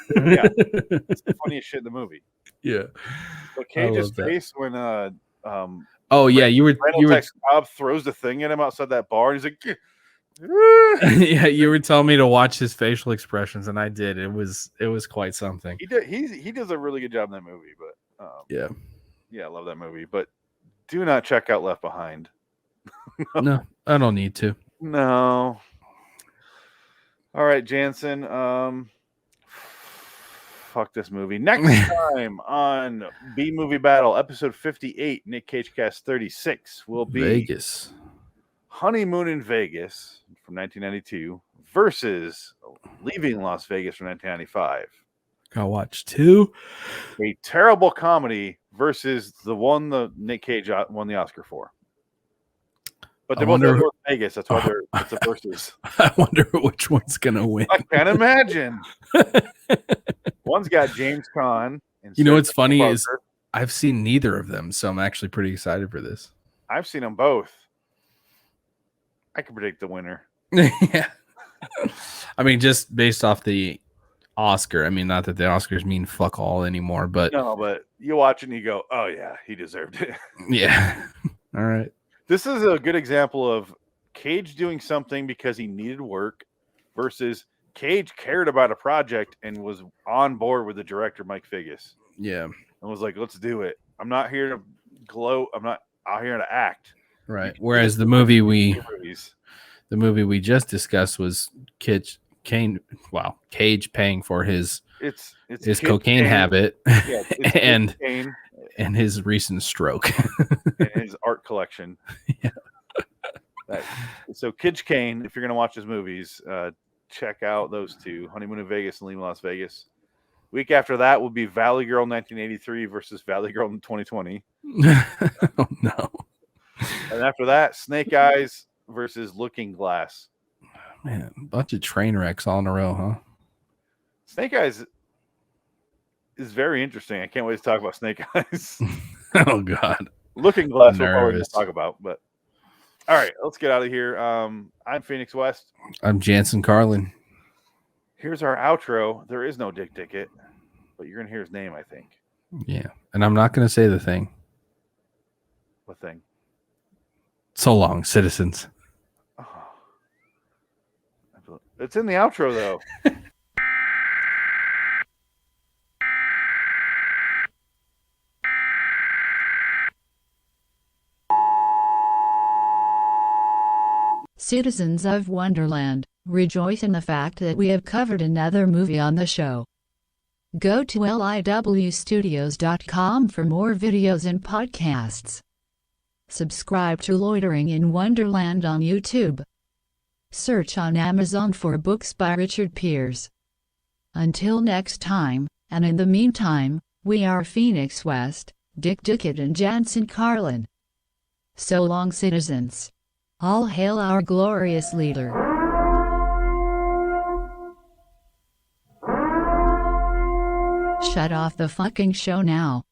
Speaker 1: it's the funniest shit in the movie.
Speaker 2: Yeah.
Speaker 1: But Cage's face when
Speaker 2: you were
Speaker 1: Cobb throws the thing at him outside that bar, and he's like,
Speaker 2: yeah, you were telling me to watch his facial expressions, and I did. It was quite something.
Speaker 1: He does a really good job in that movie, but
Speaker 2: yeah,
Speaker 1: I love that movie. But do not check out Left Behind.
Speaker 2: No, I don't need to.
Speaker 1: No. All right, Jansen. Fuck this movie. Next time on B Movie Battle, episode 58, Nick Cage Cast 36 will be
Speaker 2: Vegas.
Speaker 1: Honeymoon in Vegas from 1992 versus Leaving Las Vegas from 1995.
Speaker 2: Gotta watch 2.
Speaker 1: A terrible comedy versus the one the Nick Cage won the Oscar for. But they're both in Vegas. That's why it's a versus.
Speaker 2: I wonder which one's gonna win.
Speaker 1: I can't imagine. One's got James Caan.
Speaker 2: You know what's funny is I've seen neither of them, so I'm actually pretty excited for this.
Speaker 1: I've seen them both. I can predict the winner.
Speaker 2: Yeah. I mean, just based off the Oscar. I mean, not that the Oscars mean fuck all anymore, but
Speaker 1: no, but you watch it and you go, "Oh yeah, he deserved it."
Speaker 2: Yeah. All right.
Speaker 1: This is a good example of Cage doing something because he needed work versus Cage cared about a project and was on board with the director, Mike Figgis.
Speaker 2: Yeah.
Speaker 1: And was like, let's do it. I'm not here to gloat. I'm not out here to act.
Speaker 2: Right. Whereas the movie we just discussed was Cage paying for his cocaine habit and his recent stroke
Speaker 1: and his art collection.
Speaker 2: Yeah.
Speaker 1: So Kid Kane, if you're gonna watch his movies, check out those two: Honeymoon in Vegas and Leaving Las Vegas. Week after that will be Valley Girl 1983 versus Valley Girl in 2020.
Speaker 2: Oh no!
Speaker 1: And after that, Snake Eyes versus Looking Glass.
Speaker 2: Man, a bunch of train wrecks all in a row, huh?
Speaker 1: Snake Eyes is very interesting. I can't wait to talk about Snake Eyes.
Speaker 2: Oh God!
Speaker 1: Looking Glass we'll probably talk about, but all right, let's get out of here. I'm Phoenix West.
Speaker 2: I'm Jansen Carlin.
Speaker 1: Here's our outro. There is no Dick Ticket, but you're gonna hear his name, I think.
Speaker 2: Yeah, and I'm not gonna say the thing.
Speaker 1: What thing?
Speaker 2: So long, citizens.
Speaker 1: Oh. It's in the outro, though.
Speaker 3: Citizens of Wonderland, rejoice in the fact that we have covered another movie on the show. Go to liwstudios.com for more videos and podcasts. Subscribe to Loitering in Wonderland on YouTube. Search on Amazon for books by Richard Pierce. Until next time, and in the meantime, we are Phoenix West, Dick Dickett and Jansen Carlin. So long, citizens. All hail our glorious leader. Shut off the fucking show now.